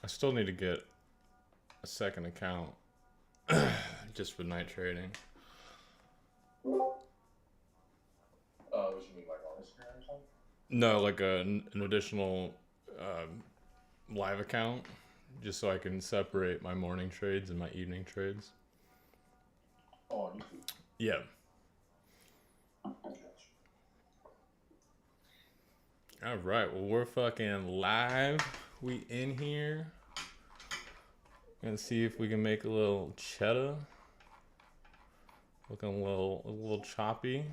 I still need to get a second account just for night trading. What you mean, like on Instagram or something? No, like an additional live account, just so I can separate my morning trades and my evening trades. Oh, on YouTube. Yeah. Gotcha. All right. Well, we're fucking live. We in here. Gonna see if we can make a little cheddar. Looking a little choppy.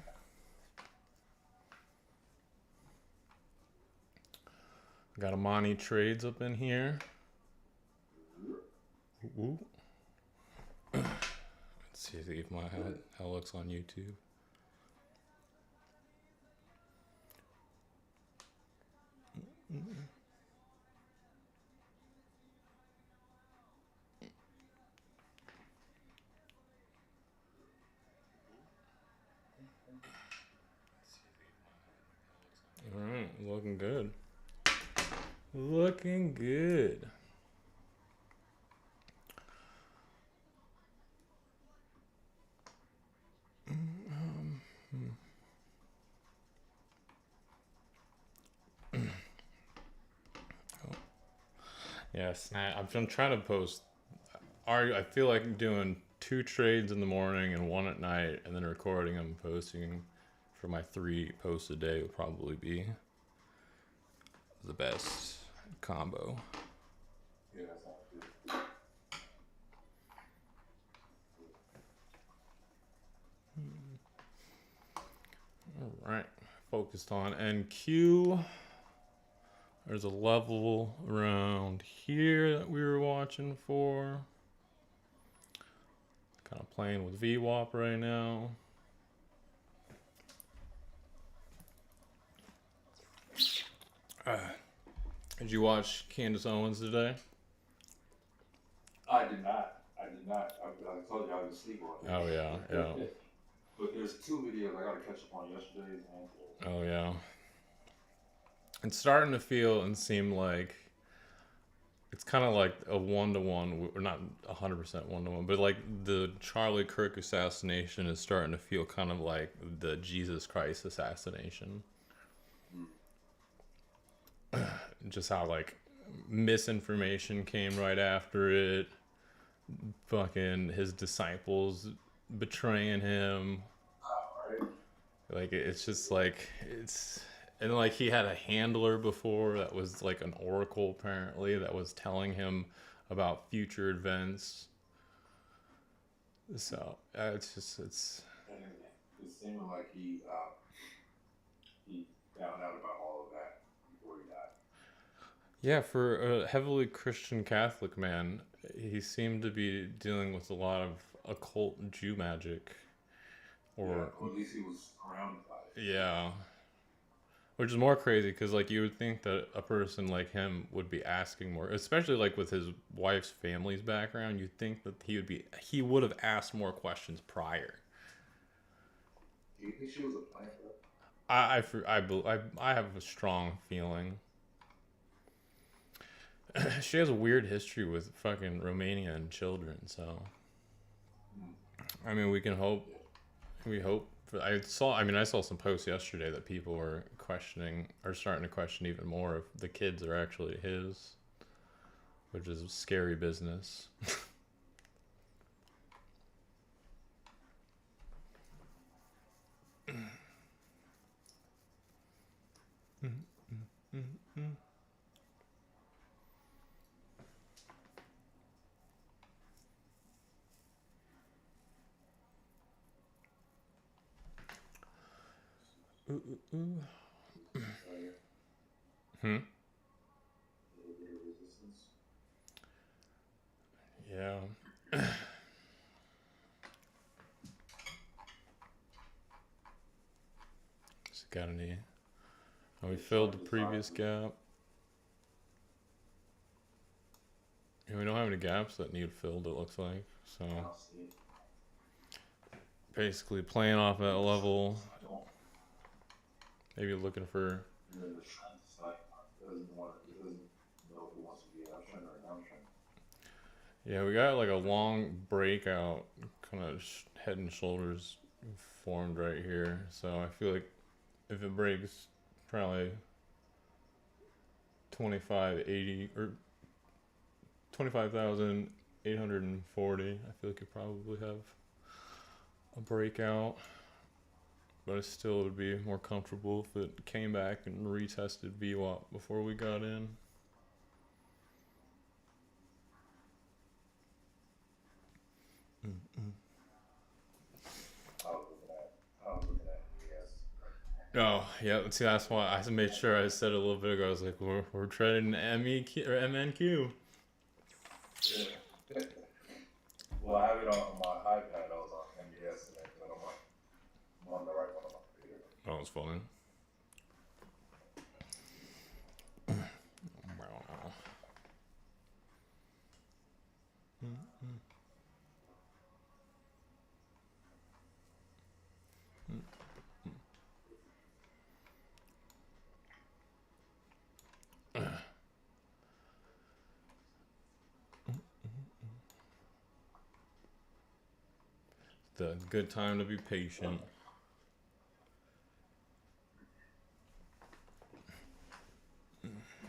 Got Imanitrades up in here. Ooh. Let's see if how it looks on YouTube. All right, looking good. Looking good. Yes, I'm trying to post. I feel like doing 2 trades in the morning and 1 at night, and then recording them and posting for my 3 posts a day would probably be the best combo. Yeah, that sounds good. All right, focused on NQ. There's a level around here that we were watching for. Kind of playing with VWAP right now. Did you watch Candace Owens today? I did not. I told you I was asleep on it. Oh yeah. But there's 2 videos I gotta catch up on yesterday's and today. Oh yeah. It's starting to feel and seem like it's kind of like a 1-to-1, or not 100% 1-to-1, but like the Charlie Kirk assassination is starting to feel kind of like the Jesus Christ assassination. Just how like misinformation came right after it, fucking his disciples betraying him. Alright. Like it's just like and like he had a handler before that was like an oracle apparently that was telling him about future events. So it's And it's seeming like he found out about all of that before he died. yeah, for a heavily Christian Catholic man, he seemed to be dealing with a lot of occult Jew magic, or at least he was surrounded by it. yeah. Which is more crazy because, like, you would think that a person like him would be asking more, especially like with his wife's family's background. You'd think that he would have asked more questions prior. Do you think she was a plant, bro? I have a strong feeling. She has a weird history with fucking Romanian children, so I mean, we can hope. We hope. I saw some posts yesterday that people were starting to question even more if the kids are actually his, which is scary business. Ooh, ooh, ooh. Hmm. A little bit of resistance. Yeah. Just got any? Oh, we filled the previous gap. And we don't have any gaps that need filled. It looks like so. Basically, playing off that level. Maybe looking for. And then the trend side doesn't know if he wants to be an uptrend or a downtrend. Yeah, we got like a long breakout, kind of head and shoulders formed right here. So I feel like if it breaks probably 2580 or 25,840, I feel like you probably have a breakout. But I still would be more comfortable if it came back and retested VWAP before we got in. I was looking at MES. Oh, yeah. See, that's why I made sure I said it a little bit ago. I was like, we're trading MEQ or MNQ. Yeah. Well, I have it on my iPad. I was on MES and then I'm on the right one on my computer. Oh, it's funny. The good time to be patient.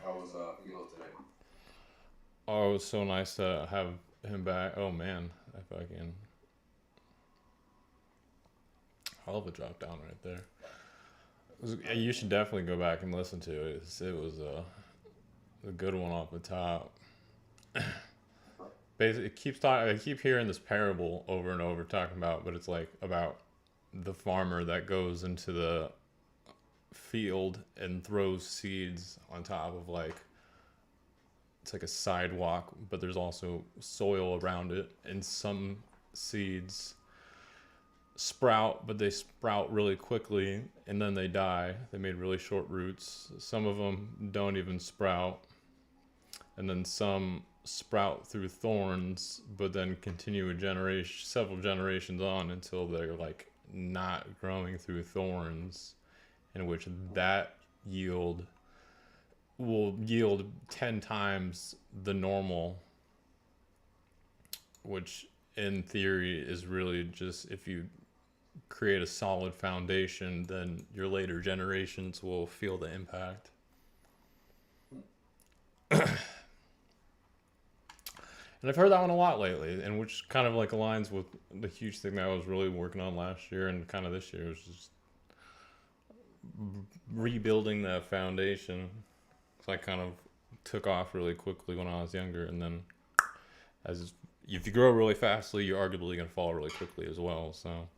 How was Hilo today? Oh, it was so nice to have him back. Oh man, I fucking hell of a drop down right there. You should definitely go back and listen to it. It was a good one off the top. Basically, it keeps talking. I keep hearing this parable over and over talking about, but it's like about the farmer that goes into the field and throws seeds on top of like it's like a sidewalk, but there's also soil around it, and some seeds sprout, but they sprout really quickly and then they die. They made really short roots. Some of them don't even sprout, and then some sprout through thorns, but then continue a generation, several generations on until they're like not growing through thorns, in which that yield will yield 10 times the normal, which in theory is really just if you create a solid foundation, then your later generations will feel the impact. And I've heard that one a lot lately, and which kind of like aligns with the huge thing that I was really working on last year and kind of this year, was just rebuilding that foundation. So I kind of took off really quickly when I was younger, and then as if you grow really fastly, you're arguably going to fall really quickly as well. So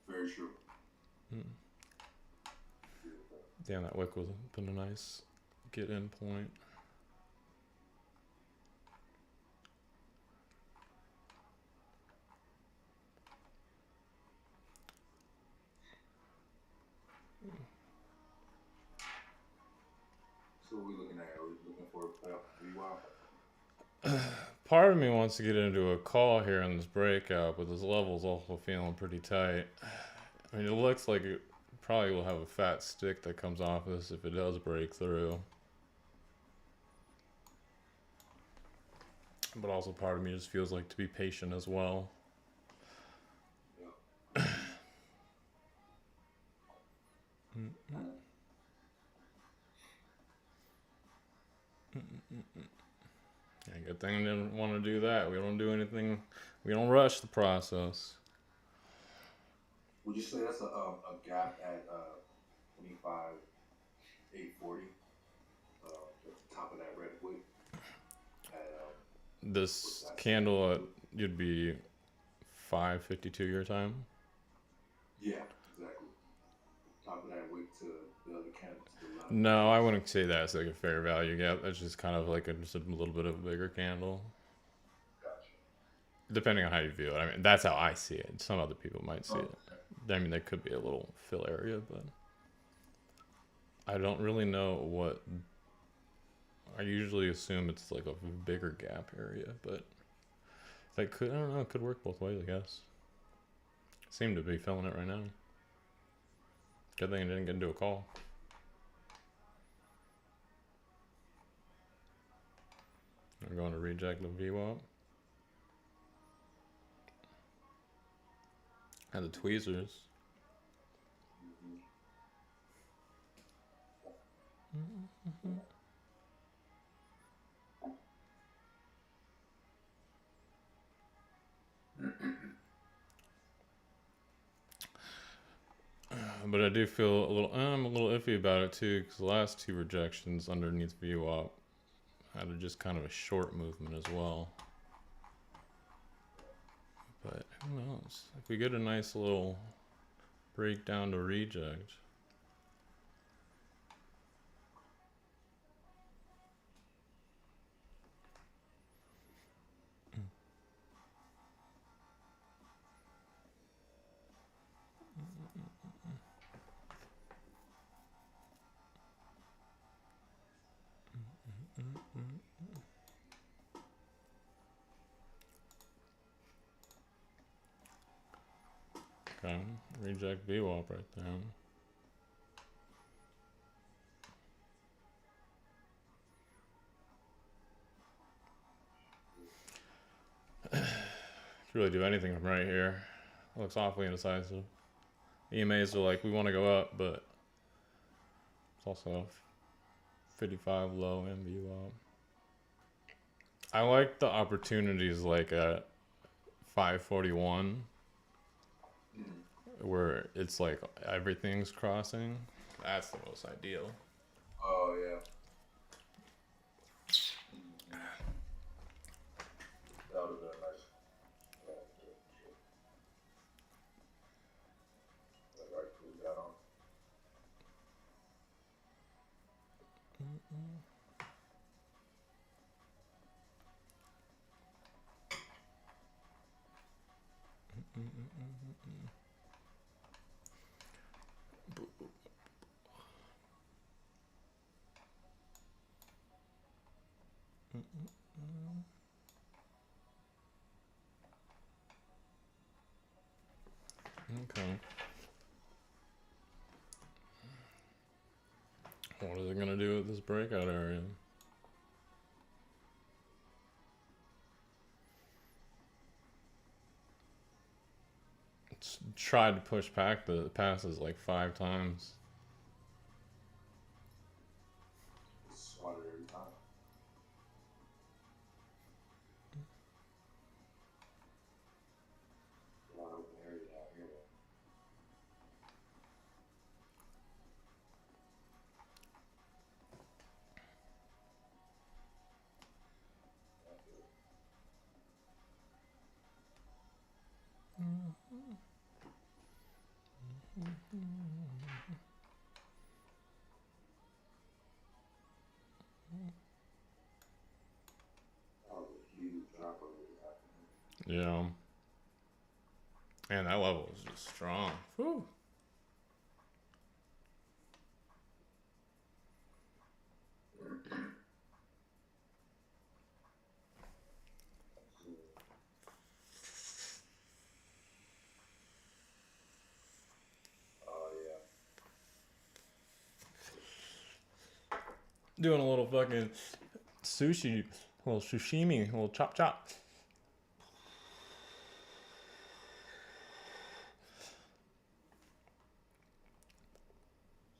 Very true. damn, that wick was been a nice get in point. So what are we looking at? Are we looking for a playoff VWAP? Part of me wants to get into a call here in this breakout, but this level's also feeling pretty tight. I mean, it looks like it probably will have a fat stick that comes off this if it does break through. But also part of me just feels like to be patient as well. Yeah. Yeah, good thing I didn't want to do that. We don't do anything. We don't rush the process. Would you say that's a gap at 25,840? At the top of that red wick. At, This candle, you'd be 5:52 your time. yeah, exactly. Top of that wick to the other candle to the left. No, I wouldn't say that's like a fair value gap. That's just kind of like just a little bit of a bigger candle. Gotcha. Depending on how you view it. I mean, that's how I see it. Some other people might see it. I mean, there could be a little fill area, but I don't really know what. I usually assume it's like a bigger gap area, but that could, I don't know, it could work both ways, I guess. Seem to be filling it right now. Good thing I didn't get into a call. I'm going to reject the VWAP. And the tweezers. But I do feel I'm a little iffy about it too, because the last two rejections underneath VWAP had just kind of a short movement as well. But who knows? If we get a nice little breakdown to reject. Okay, reject VWAP right there. Really do anything from right here. Looks awfully indecisive. EMAs are like, we want to go up, but it's also 55 low and VWAP. I like the opportunities like at 541 where it's like everything's crossing. That's the most ideal. Oh, yeah. That would have been nice. Like, I put that on. Okay. What is it going to do with this breakout area? It's tried to push back the passes like 5 times. Swat it every time. A lot of open area down here. That was a huge drop over there. Yeah. And that level is just strong. Whew. Oh, yeah. Doing a little fucking sushi, a little sashimi, a little chop chop.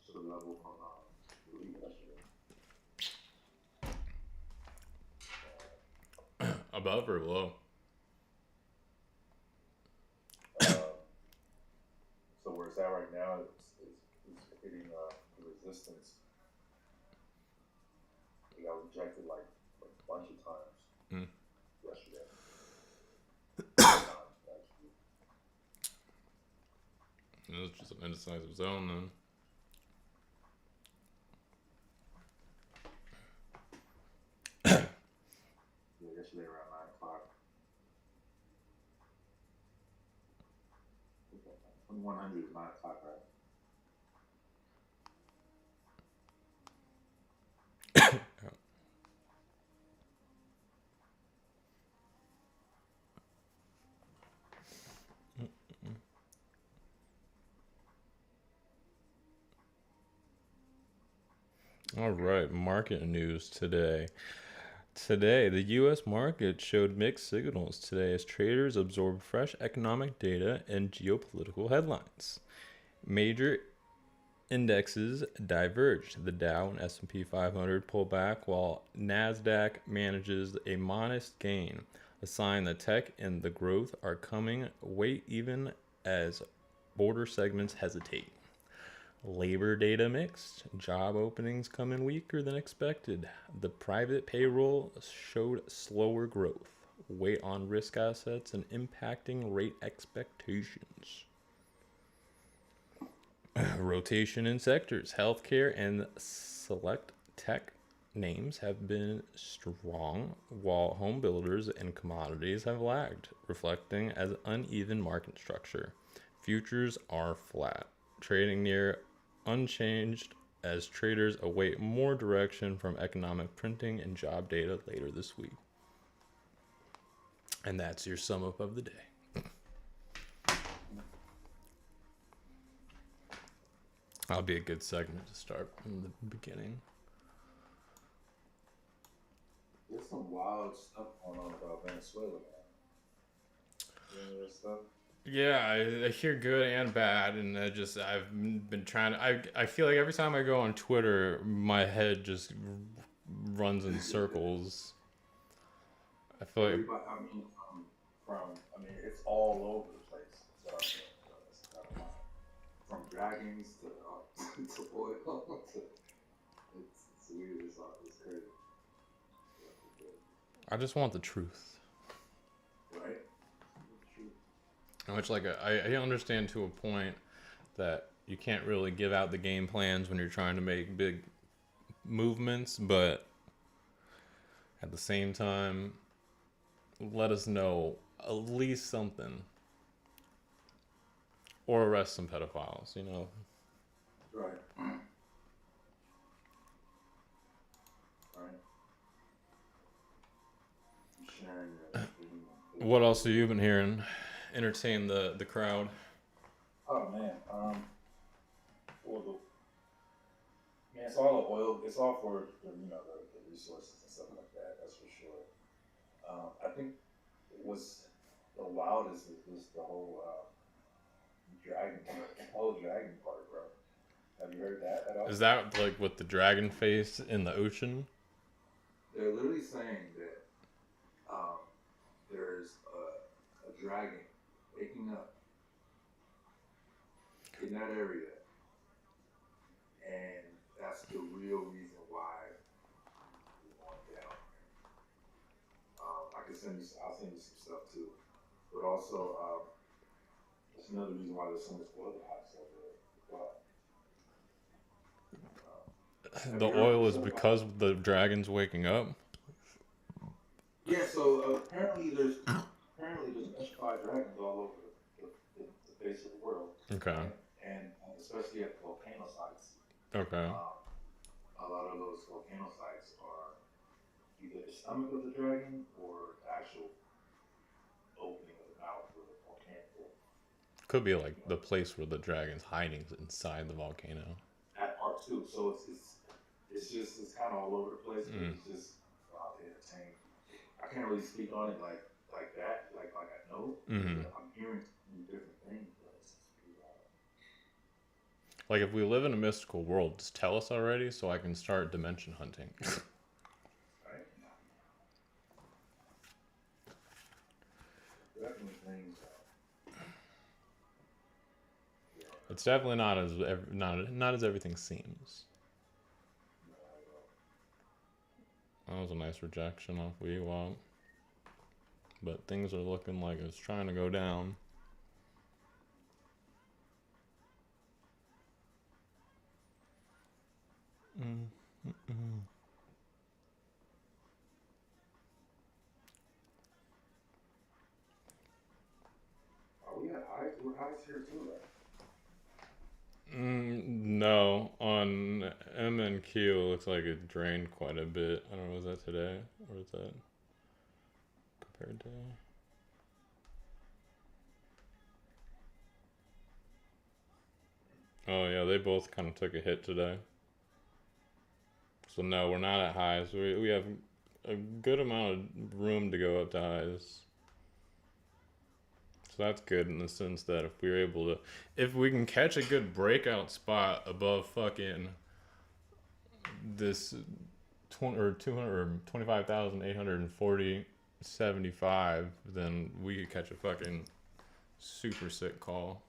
So the level from Litty yesterday. Above or below? So where it's at right now, it's hitting the resistance. It got rejected like a bunch of times yesterday. It's just an indecisive zone then. Yeah, yesterday around 9 o'clock. 2100 is 9 o'clock, right? All right, market news today. Today, the U.S. market showed mixed signals today as traders absorbed fresh economic data and geopolitical headlines. Major indexes diverged. The Dow and S&P 500 pull back while Nasdaq manages a modest gain, a sign that tech and the growth are coming weight even as border segments hesitate. Labor data mixed. Job openings come in weaker than expected. The private payroll showed slower growth. Weight on risk assets and impacting rate expectations. Rotation in sectors. Healthcare and select tech names have been strong, while home builders and commodities have lagged, reflecting as uneven market structure. Futures are flat, trading near unchanged as traders await more direction from economic printing and job data later this week. And that's your sum up of the day. That'll be a good segment to start from the beginning. There's some wild stuff going on about Venezuela, man. You know that stuff? Yeah, I hear good and bad, and I've been trying to. I feel like every time I go on Twitter, my head just runs in circles. I feel like Everybody, I mean, it's all over the place. So, it's kind of like, from dragons to to oil to it's weird. It's crazy. I just want the truth. Right? Which, like, I understand to a point that you can't really give out the game plans when you're trying to make big movements, but at the same time, let us know at least something. Or arrest some pedophiles, you know? Right. Right. Sharing your What else have you been hearing? Entertain the crowd. Oh man, well, man, it's all the oil. It's all for the resources and stuff like that. That's for sure. I think what's the wildest is the whole dragon part, bro. Have you heard that at all? Is that like with the dragon face in the ocean? They're literally saying that there's a dragon waking up in that area, and that's the real reason why we're going down. I'll send you some stuff too, but also that's another reason why there's so much oil hype over it. The oil is because the dragon's waking up? Yeah, so apparently there's petrified dragons all over the face of the world. Okay. Right? And especially at volcano sites. Okay. A lot of those volcano sites are either the stomach of the dragon or the actual opening of the mouth where the volcano. Could be like the place where the dragon's hiding inside the volcano. That part too. So it's kind of all over the place. But it's just entertaining. I can't really speak on it like that, like I know. Mm-hmm. I'm hearing different things. Like, if we live in a mystical world, just tell us already so I can start dimension hunting. Right? Definitely things. It's definitely not as everything seems. That was a nice rejection off WeWop. But things are looking like it's trying to go down. Are we at highs? We're highs here too, right? No, on MNQ it looks like it drained quite a bit. I don't know, was that today or is that compared to? Oh yeah, they both kind of took a hit today. So no, we're not at highs. We have a good amount of room to go up to highs. So that's good in the sense that if we're able to, if we can catch a good breakout spot above fucking this 20 or 200 or 25,840.75, then we could catch a fucking super sick call.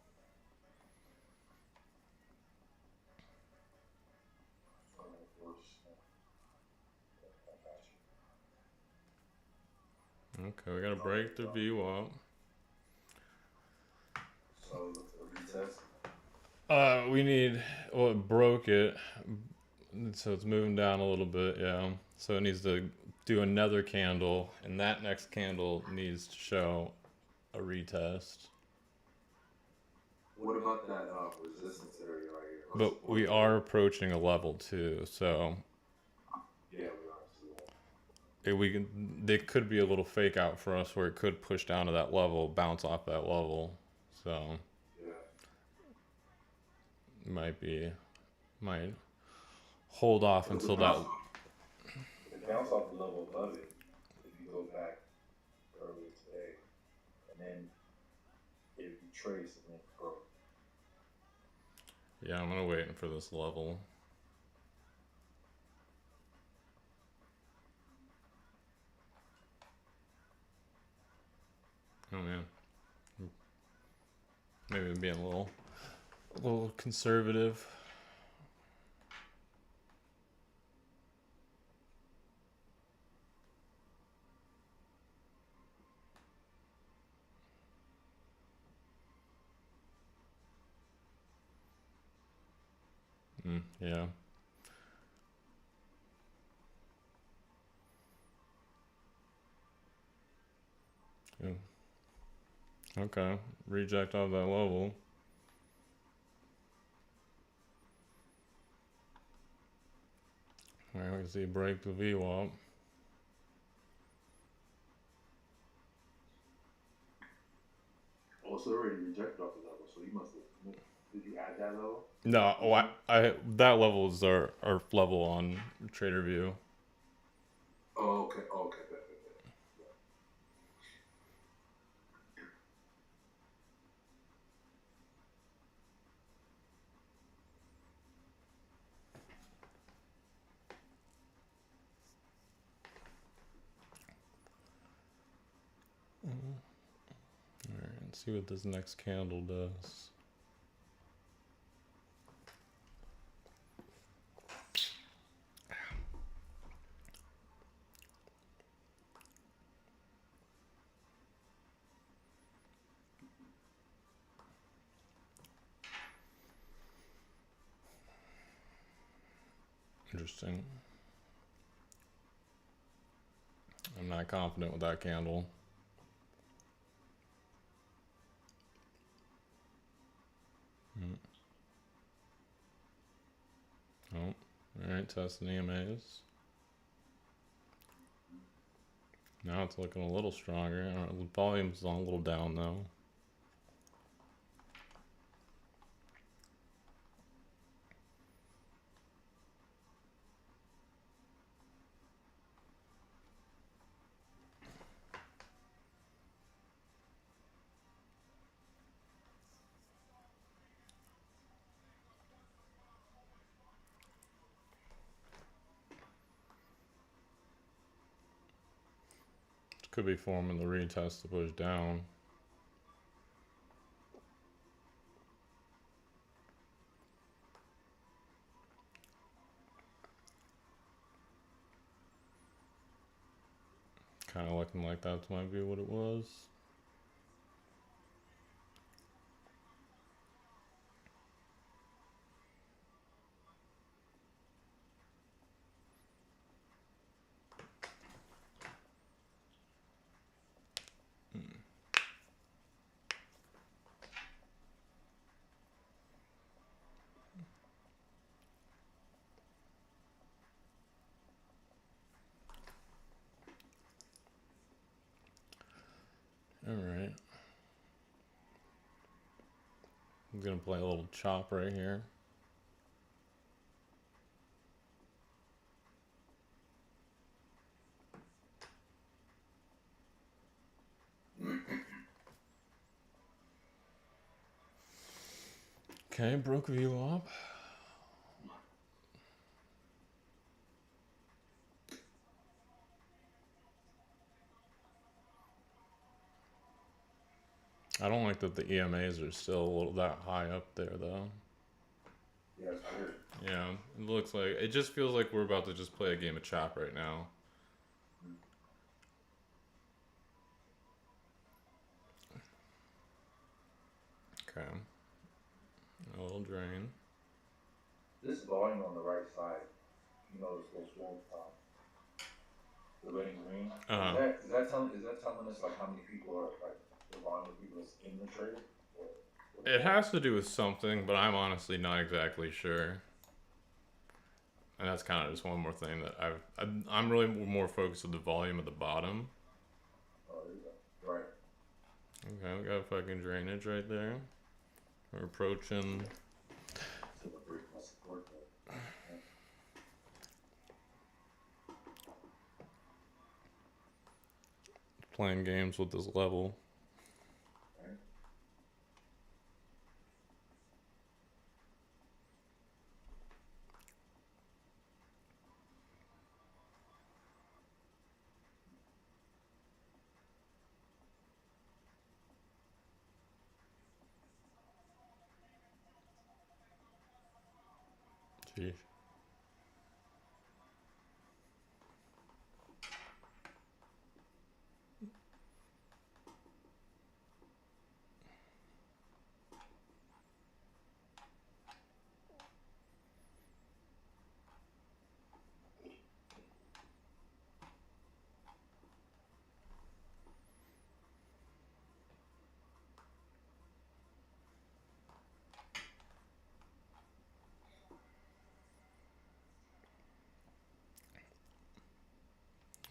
Okay, we gotta break the view up. So a retest. We need. Well, it broke it, so it's moving down a little bit. Yeah. So it needs to do another candle, and that next candle needs to show a retest. What about that resistance area right here? But we are approaching a level 2, so Yeah, we are. we can. They could be a little fake out for us, where it could push down to that level, bounce off that level. So might hold off until that. It bounced off the level above it. If you go back earlier today, and then it retraced and then broke. Yeah, I'm gonna wait for this level. Oh man, maybe I'm being a little conservative. Yeah. Yeah. Okay. Reject off that level. Alright, we can see break the VWAP. Oh, so it already rejected off the level, so you must have. Did you add that level? No, I that level is our level on TraderView. Oh, okay. Okay. Alright, let's see what this next candle does. Interesting. I'm not confident with that candle. Oh, alright, testing EMAs. Now it's looking a little stronger. Volume's a little down though. Could be forming the retest to push down. Kind of looking like that might be what it was. Alright. I'm gonna play a little chop right here. Okay, broke view up. I don't like that the EMAs are still a little that high up there though. Yeah, it's weird. Yeah, it looks like it just feels like we're about to just play a game of chop right now. Okay. A little drain. This volume on the right side, you know, this little swirl top, the red and green. Uh-huh. Is that telling us like how many people are like the volume of people that's in the trade? What It has to do with something, but I'm honestly not exactly sure. And that's kind of just one more thing that I'm really more focused on the volume at the bottom. Oh, there you go. Right. Okay, we got fucking drainage right there. We're approaching. So the break my support there. Playing games with this level. Right. Jeez.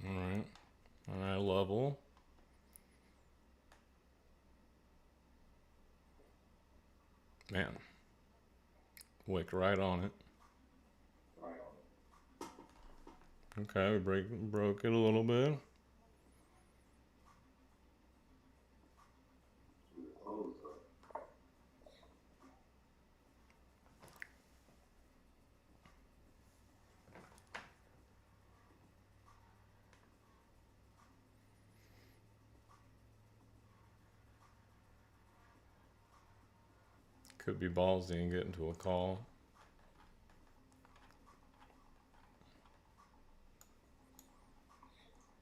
Alright. Alright, level. Man. Wicked right on it. Right on it. Okay, we broke it a little bit. Close. Could be ballsy and get into a call.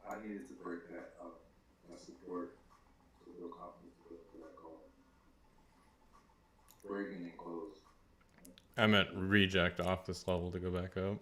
I needed to break that support to build confidence for that call. Breaking and close. I meant reject off this level to go back up.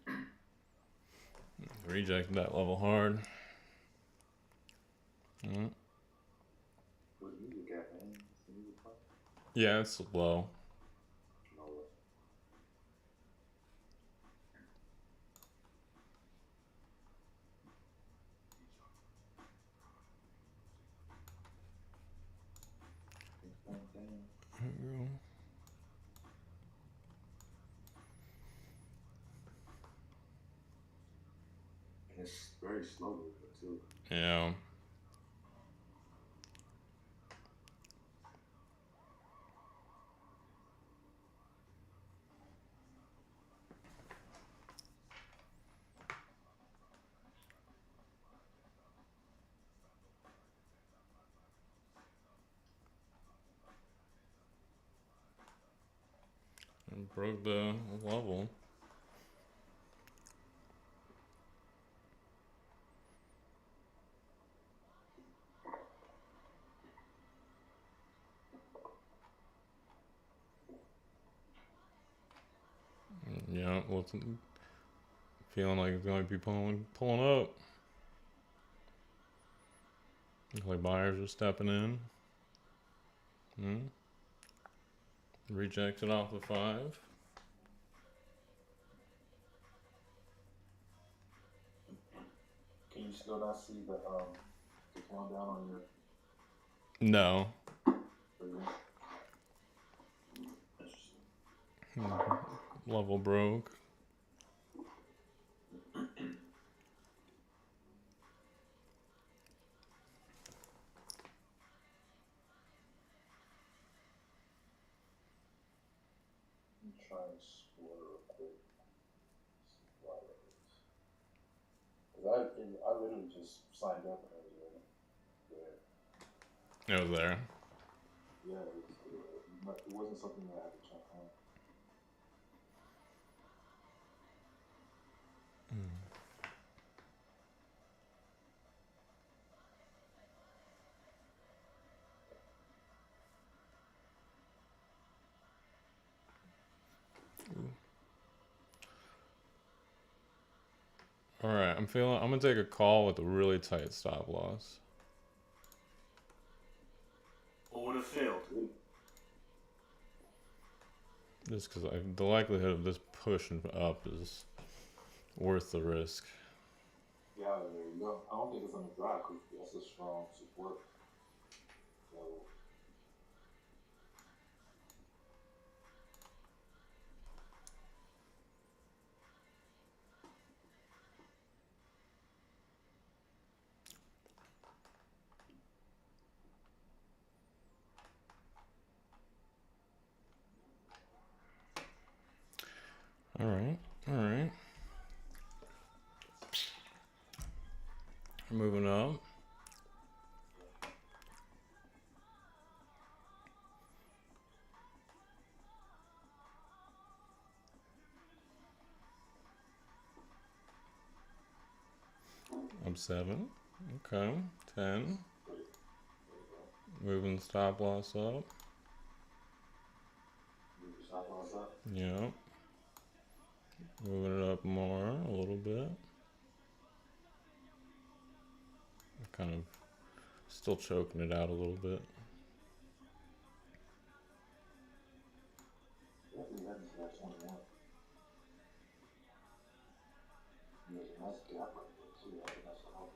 Okay. Rejected that level hard. Mm. Was music caffeine? Is the music playing? Yeah, it's low. No way. It's going down. And it's very slow movement too. Yeah. And broke the level. Yeah, feeling like it's going to be pulling up. Looks like buyers are stepping in. Rejected off the 5. Can you still not see the countdown on your No. Interesting. Level broke. I'm trying to explore real quick. See why that is. Because I literally just signed up and it was there. It was there. Yeah, it wasn't something that I had to check on. All right, I'm gonna take a call with a really tight stop loss. What would have failed? Just because the likelihood of this pushing up is worth the risk. Yeah, there you go. I don't think it's gonna drop because that's a strong support. So, All right, all right. Moving up. I'm 7. Okay, 10. Moving stop loss up. stop loss up. Yeah. Moving it up more a little bit. Kind of still choking it out a little bit. Definitely heading to that 21. There's a nice gap right there too. I think that's a help.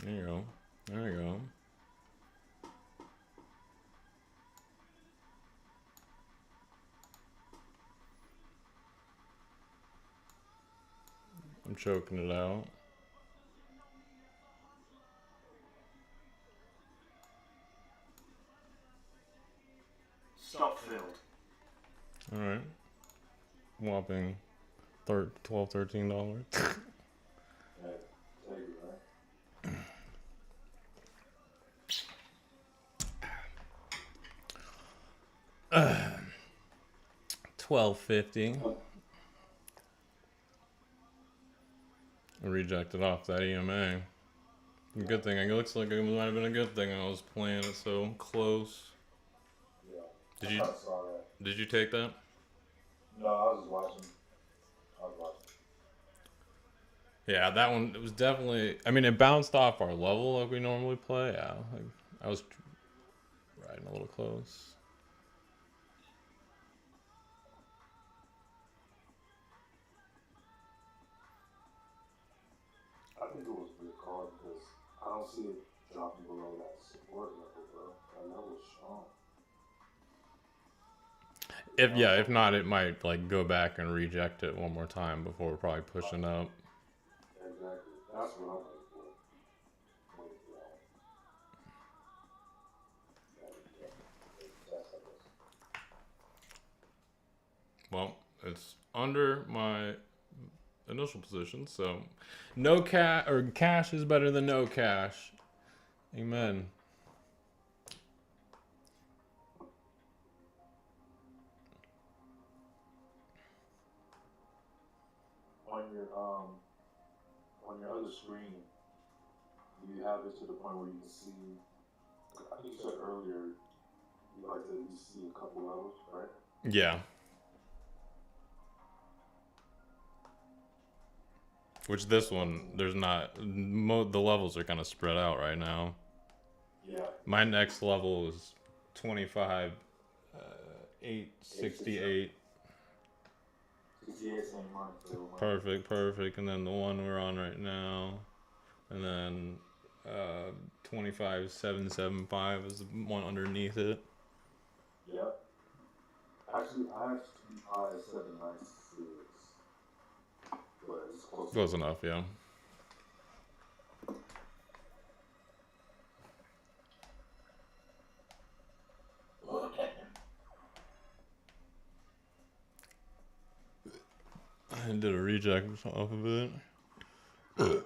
There you go. There you go. I'm choking it out. Stop failed. All right. Whopping $12, $13. Yeah, take it, right? $12.50. I rejected off that EMA. Good thing. It looks like it might have been a good thing I was playing it so close. Yeah. Did I you? kinda saw that. Did you take that? No, I was just watching. Yeah, that one. It was definitely. I mean, it bounced off our level like we normally play. Yeah, I was riding a little close. I think it was a good call because I don't see it dropping below that support level, bro. That level is strong. If not, it might like go back and reject it one more time before we're probably pushing up. Exactly. That's what I'm waiting for. Waiting for that. Test, I guess. Well, it's under my initial position, so no cash or cash is better than no cash. Amen. On your other screen, you have it to the point where you can see? I think you said earlier you like to see a couple levels, right? Yeah. Which this one, there's not. The levels are kind of spread out right now. Yeah. My next level is 25, 868. 68, same line. Perfect. And then the one we're on right now. And then 25, 775 is the one underneath it. Yep. Actually, I have 25, 796. But it's close. Close enough, yeah. I did a reject off of it. Alright,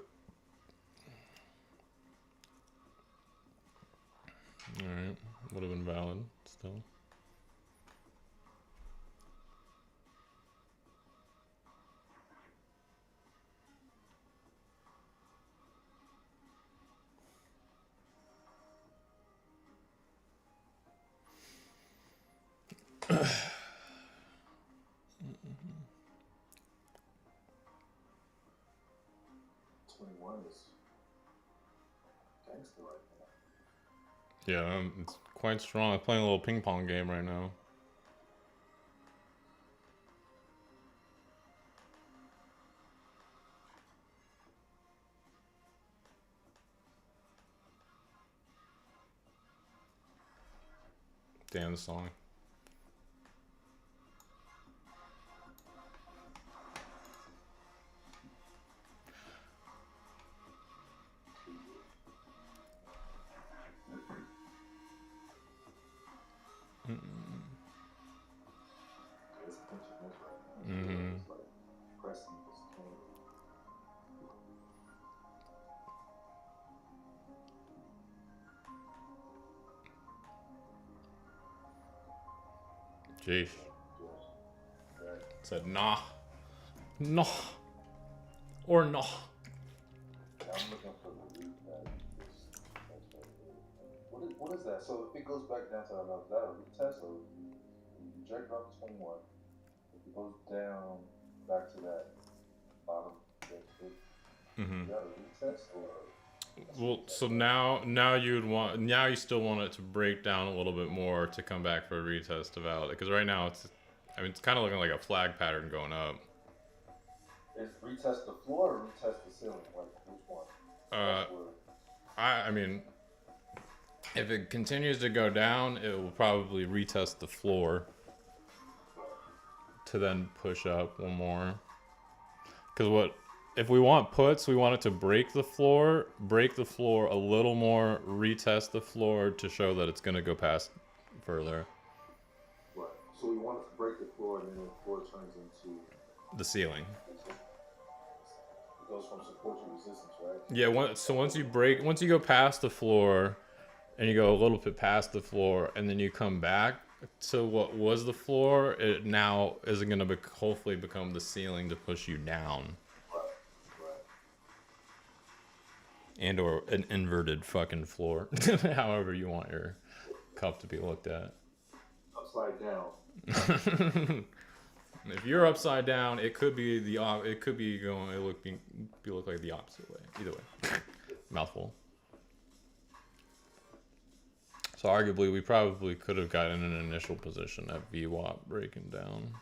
would have been valid still. Yeah, it's quite strong. I'm playing a little ping pong game right now. Damn song. Jeez. Said nah. No. Or no. I'm looking for the root that what is that? So if it goes back down to is that a retest or you jerk off 21? If it goes down back to that bottom, is that a retest or? Well, so now you still want it to break down a little bit more to come back for a retest to validate, because right now it's kind of looking like a flag pattern going up. Is retest the floor or retest the ceiling? Like which one? I mean, if it continues to go down, it will probably retest the floor to then push up one more. Because if we want puts, we want it to break the floor a little more, retest the floor to show that it's going to go past further. Right. So we want it to break the floor, and then the floor turns into the ceiling. It goes from support to resistance, right? Yeah. So once you go past the floor, and you go a little bit past the floor, and then you come back to what was the floor, it now is going to hopefully become the ceiling to push you down. And or an inverted fucking floor. However you want your cup to be looked at. Upside down. If you're upside down, it could be going. It look like the opposite way. Either way, mouthful. So arguably, we probably could have gotten an initial position at VWAP breaking down,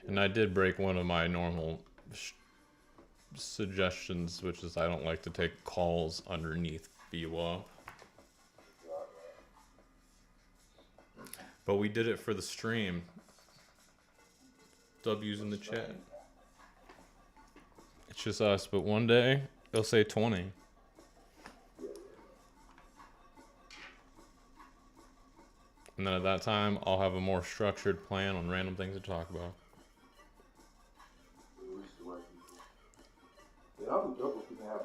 and I did break one of my normal suggestions, which is I don't like to take calls underneath VWAP. But we did it for the stream. W's in the chat. It's just us, but one day they'll say 20. And then at that time, I'll have a more structured plan on random things to talk about. Yeah, I would joke if we can have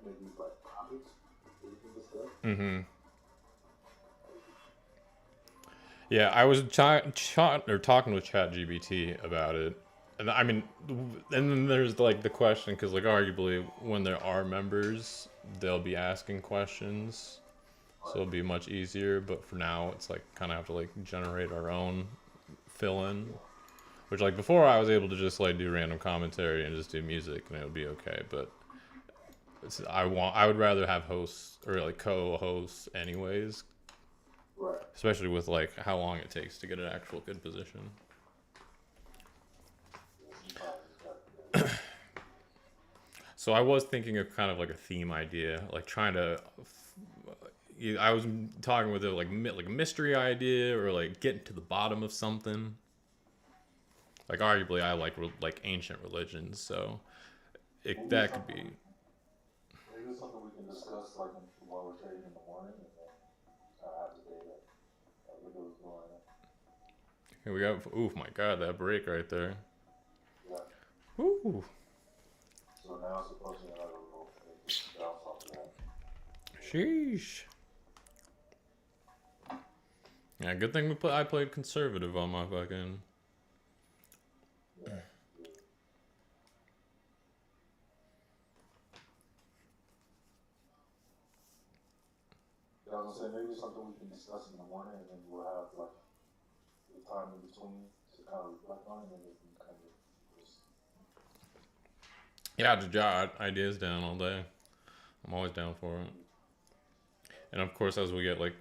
maybe topics that we can discuss. Mm-hmm. Yeah, I was talking with ChatGPT about it, And I mean, and then there's like the question, because like arguably when there are members, they'll be asking questions, so it'll be much easier. But for now, it's like kind of have to like generate our own fill in, which like before I was able to just like do random commentary and just do music and it would be okay. But I would rather have hosts or like co-hosts anyways, Right. especially with like how long it takes to get an actual good position. So I was thinking of kind of like a theme idea, like trying to. I was talking with it like a mystery idea or like getting to the bottom of something. Like arguably, I like ancient religions, so that could be. Maybe it's something we can discuss like while we're trading in the morning, and then have the data that we do going. Here we go. Ooh, my God, that break right there. Yeah. Ooh. So now supposing I don't know bounce off of that. Sheesh. Yeah, good thing I played conservative on my fucking. Yeah. I was gonna say maybe something we can discuss in the morning, and then we'll have like the time in between to kind of reflect on it, and then we can kind of just. Yeah, just jot ideas down all day. I'm always down for it. And of course, as we get like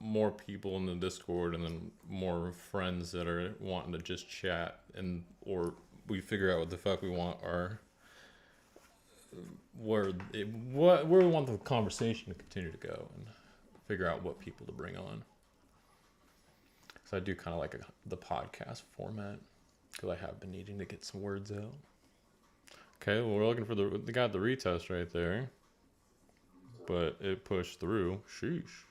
more people in the Discord and then more friends that are wanting to just chat and or we figure out what the fuck we want our where we want the conversation to continue to go and figure out what people to bring on. So I do kind of like the podcast format because I have been needing to get some words out. Okay, well we're looking for they got the retest right there, but it pushed through. Sheesh.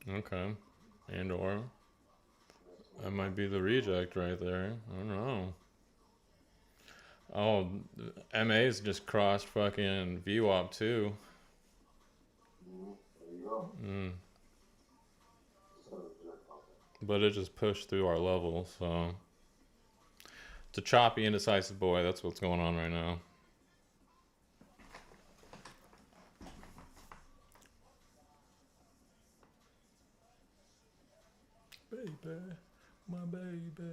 Okay, and or that might be the reject right there. I don't know. Oh, MA's just crossed fucking VWAP too. There you go. But it just pushed through our level, so it's a choppy, indecisive boy. That's what's going on right now. Baby, my baby.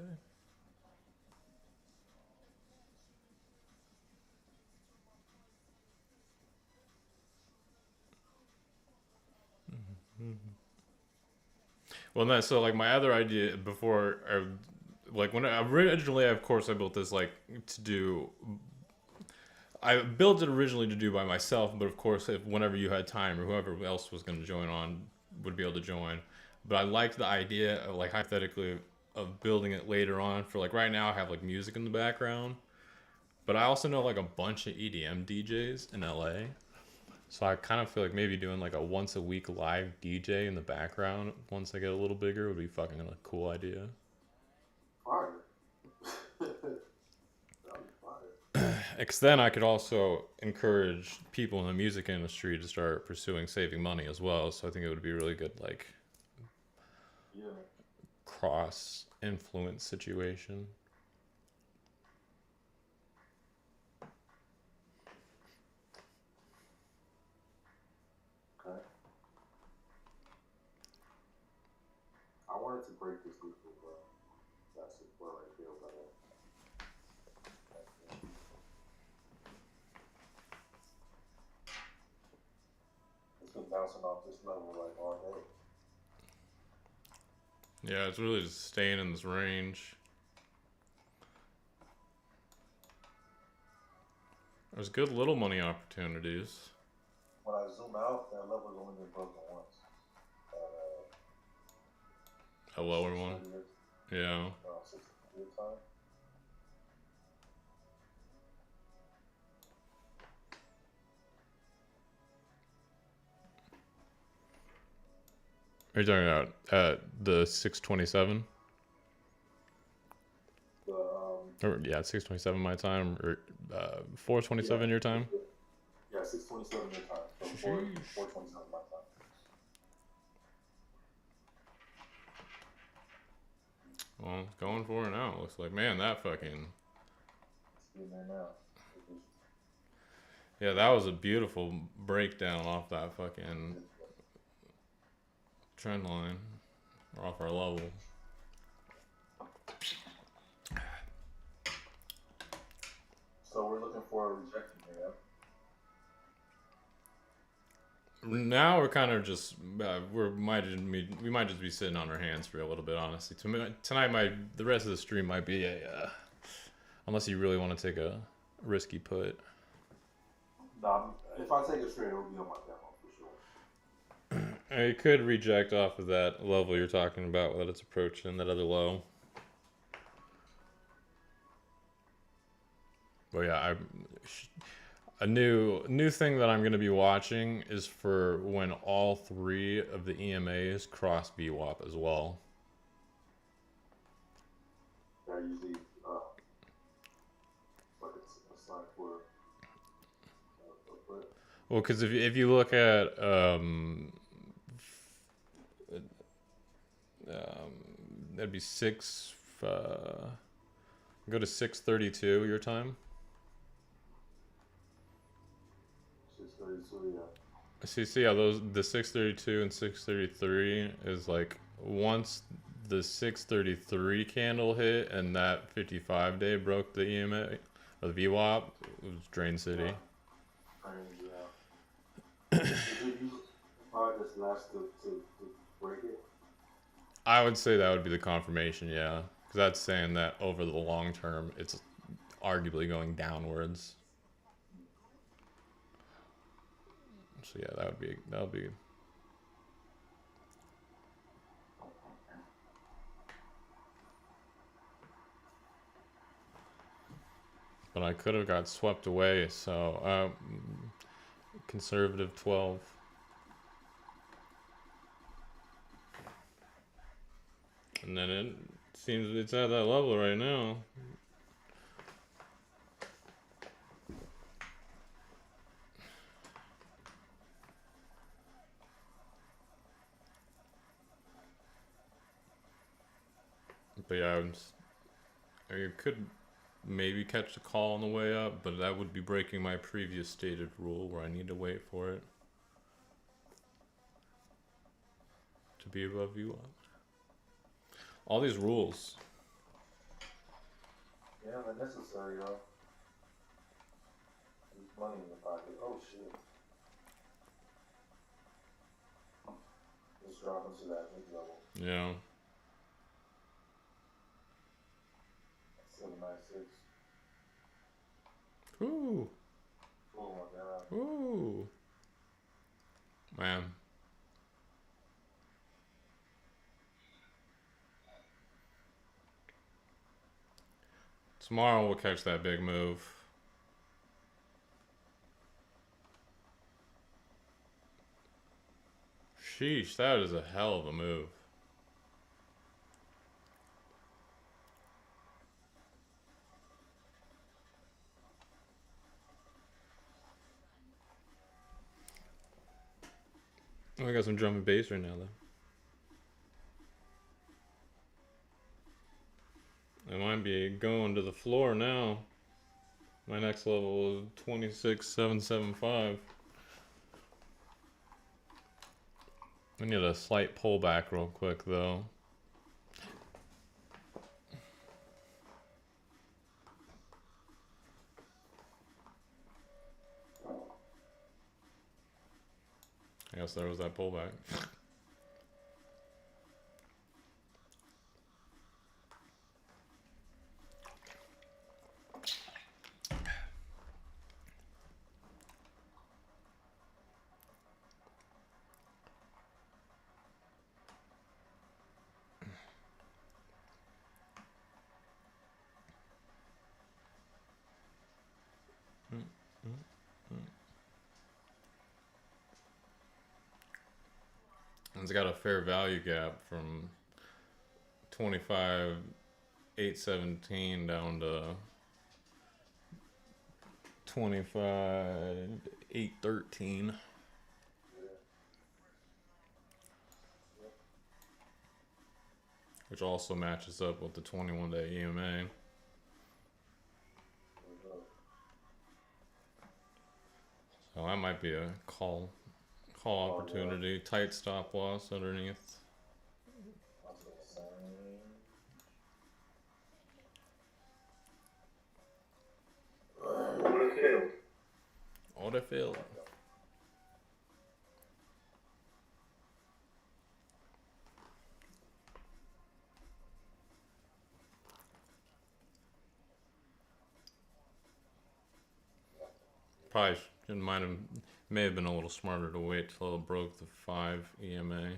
Well, no, so like my other idea before, like when originally, of course, I built this like to do. I built it originally to do by myself, but of course, if whenever you had time or whoever else was going to join on would be able to join. But I liked the idea of like hypothetically of building it later on. For like right now, I have like music in the background, but I also know like a bunch of EDM DJs in LA. So I kind of feel like maybe doing like a once a week live DJ in the background once I get a little bigger would be fucking a cool idea. Fire. Because then I could also encourage people in the music industry to start pursuing saving money as well. So I think it would be a really good like cross influence situation. Okay. I wanted to break this week with that's it where I feel better. It's been bouncing off this level like all day. Yeah, it's really just staying in this range. There's good little money opportunities. When I zoom out, that level's only been broken once. A lower one? Yeah. 6 year time. Are you talking about the 627? Or, yeah, 627 my time, or 427 your time? Yeah, 627 your time. So 427 my time. Well, it's going for it now. Looks like, man, that fucking. It's getting there now. Yeah, that was a beautiful breakdown off that fucking trend line. Or off our level. So we're looking for a rejection here. Now we're kind of just we might just be sitting on our hands for a little bit, honestly. Tonight the rest of the stream might be a unless you really want to take a risky put. Nah, if I take it straight, it will be on my demo for sure. It could reject off of that level you're talking about that it's approaching, that other low. But yeah, a new thing that I'm going to be watching is for when all three of the EMAs cross VWAP as well. They're usually like a sign for well, because if you look at that'd be six. Go to 6:32 your time. 6:32, yeah. See how the 6:32 and 6:33 is like once the 6:33 candle hit and that 55-day broke the EMA or the VWAP, it was Drain City. Yeah. Did you use this last to break it? I would say that would be the confirmation, yeah, because that's saying that over the long term, it's arguably going downwards. So yeah, that would be. But I could have got swept away, so conservative 12. And then it seems it's at that level right now. But yeah, I could maybe catch the call on the way up, but that would be breaking my previous stated rule where I need to wait for it to be above you. All these rules. Yeah, they're necessary, yo. There's money in the pocket. Oh shit. Let's drop into that mid level. Yeah. 796. Ooh. Oh my god. Ooh. Man. Tomorrow we'll catch that big move. Sheesh, that is a hell of a move. Oh, I got some drum and bass right now, though. I might be going to the floor now. My next level is 26,775. I need a slight pullback real quick, though. I guess there was that pullback. It's got a fair value gap from 25,817 down to 25,813. which also matches up with the 21-day EMA. So that might be a call opportunity. Tight stop loss underneath. Order filled. Probably may have been a little smarter to wait till it broke the 5 EMA.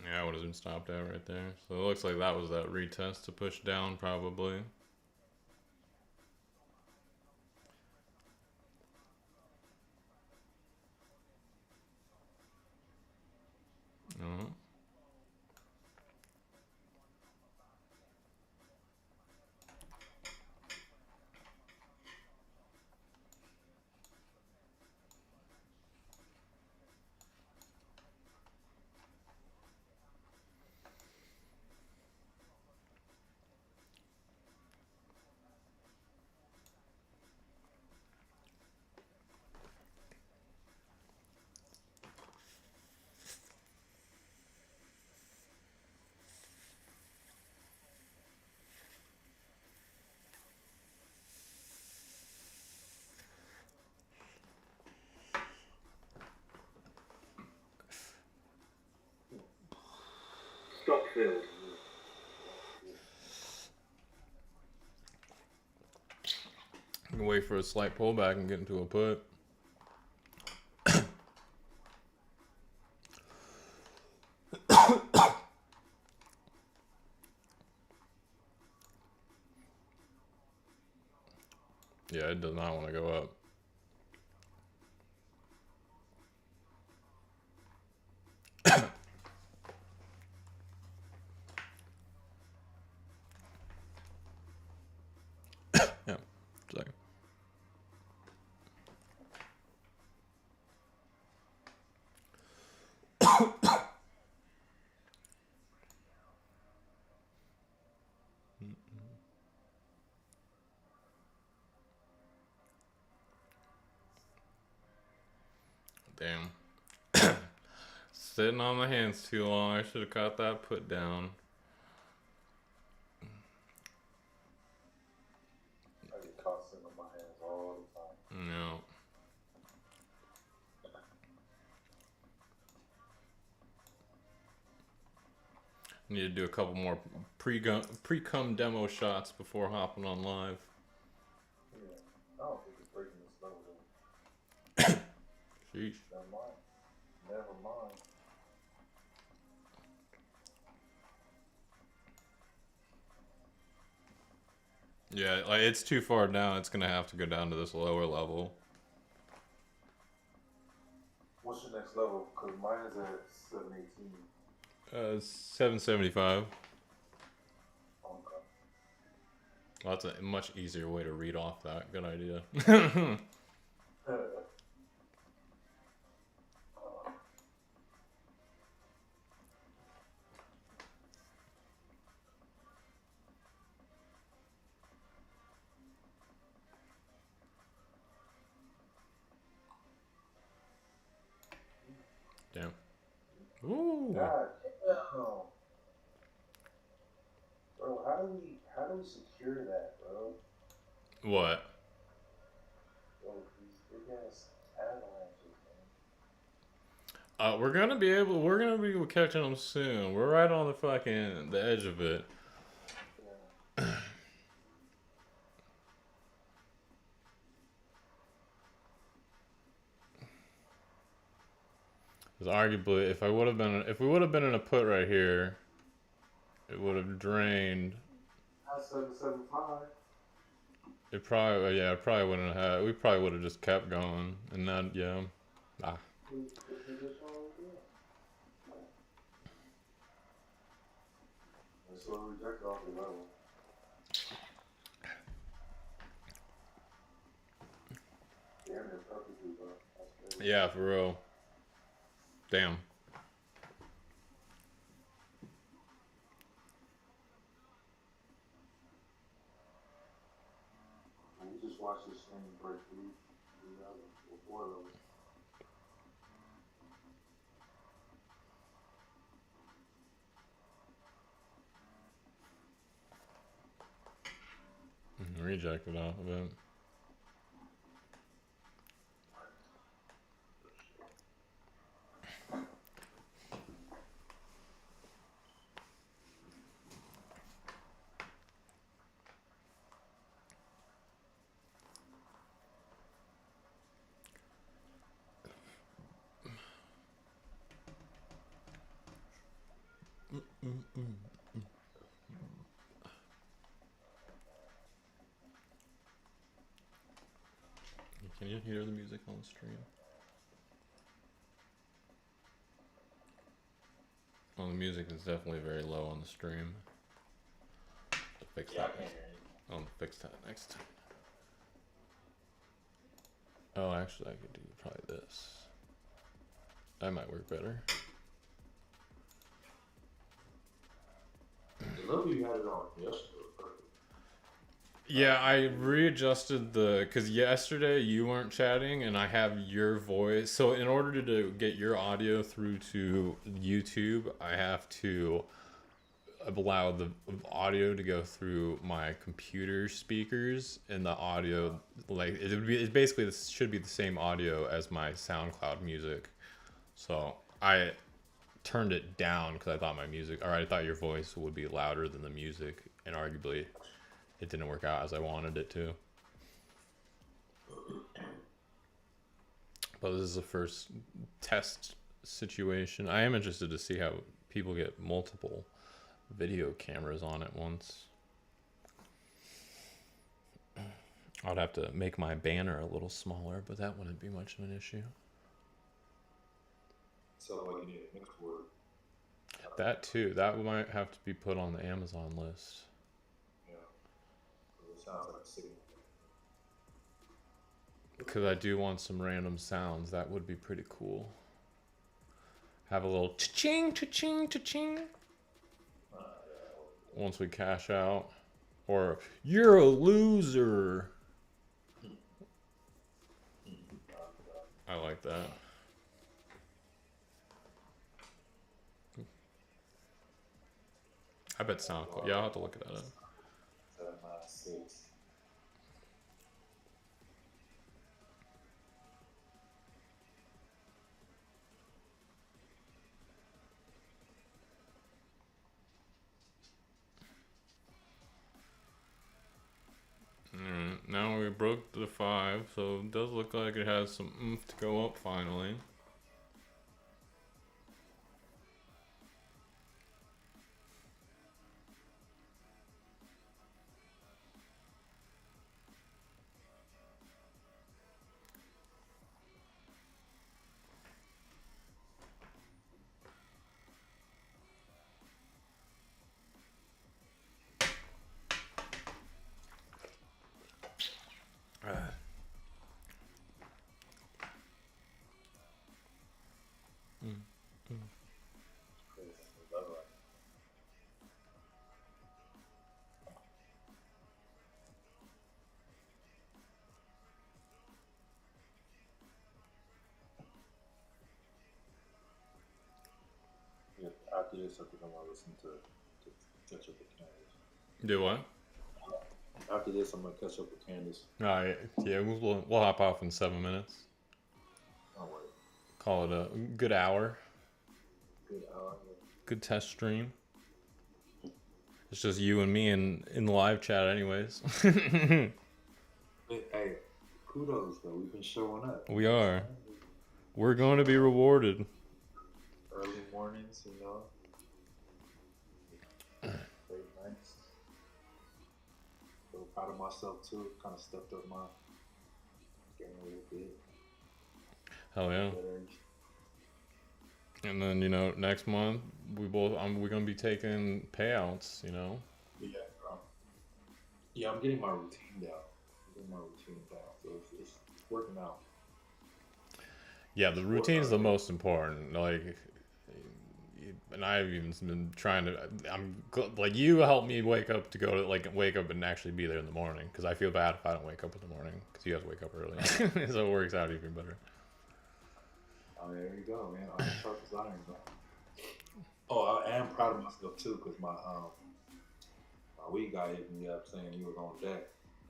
Yeah, I would have been stopped at right there. So it looks like that was that retest to push down, probably. Uh-huh. Stock filled. You can wait for a slight pullback and get into a put. Yeah, it does not want to go up. Yeah, second. Damn. Sitting on my hands too long. I should have caught that put down. I get caught sitting on my hands all the time. No. Need to do a couple more pre-cum demo shots before hopping on live. Yeah. I don't think it's breaking this level. Sheesh. Never mind. Never mind. Yeah, like it's too far down. It's gonna have to go down to this lower level. What's your next level? Because mine is at 718. 775. Okay. Well, that's a much easier way to read off that. Good idea. Damn. Ooh. God damn. Bro, how do we secure that, bro? What? Bro, these big ass avalanches, man. We're gonna be catching them soon. We're right on the edge of it. Yeah. Because arguably, if we would have been in a put right here, it would have drained. That's 775. It probably wouldn't have. We probably would have just kept going, and then yeah, ah. So rejected off the level. Yeah, for real. Damn. We just watched this thing break through the four levels. Rejected off of it. Can you hear the music on the stream? Well, the music is definitely very low on the stream. I'll fix Yeah, I that. can't hear you. I'll fix that next time. Oh, actually, I could do probably this. That might work better. The level you had it on yesterday was perfect. Yeah, I readjusted because yesterday you weren't chatting and I have your voice. So in order to get your audio through to YouTube, I have to allow the audio to go through my computer speakers, and the audio, like, it's basically, this should be the same audio as my SoundCloud music. So I turned it down because I thought I thought your voice would be louder than the music, and arguably it didn't work out as I wanted it to. But this is the first test situation. I am interested to see how people get multiple video cameras on at once. I'd have to make my banner a little smaller, but that wouldn't be much of an issue. So like you need a mixed word. That too, that might have to be put on the Amazon list. Yeah. It sounds like a signal. Because I do want some random sounds. That would be pretty cool. Have a little cha-ching, cha-ching, cha-ching. Once we cash out. Or, you're a loser. I like that. I bet SoundCloud. Yeah, I'll have to look at that up. 796. Alright, now we broke the 5, so it does look like it has some oomph to go up finally. Yeah, after this, I think I'm gonna listen to catch up with Candace. Do what? After this, I'm gonna catch up with Candace. Alright, yeah, we'll hop off in 7 minutes. Oh wait, Call it a good hour. good hour. Good test stream. It's just you and me in the live chat anyways. Hey, kudos though. We've been showing up. We are. We're going to be rewarded. Early mornings, you know. Late nights. So proud of myself too. Kind of stepped up my game a little bit. Hell yeah. Better. And then, next month we're gonna be taking payouts, Yeah, yeah, I'm getting my routine down. So it's working out. Yeah, the routine's the most important. Like, and I've even been trying to. Like you helped me wake up to go to wake up and actually be there in the morning because I feel bad if I don't wake up in the morning because you guys wake up early, so it works out even better. Oh, there you go, man. I'm sharp as iron, bro. Oh, I am proud of myself too, cause my weed guy hit me up saying he was on deck.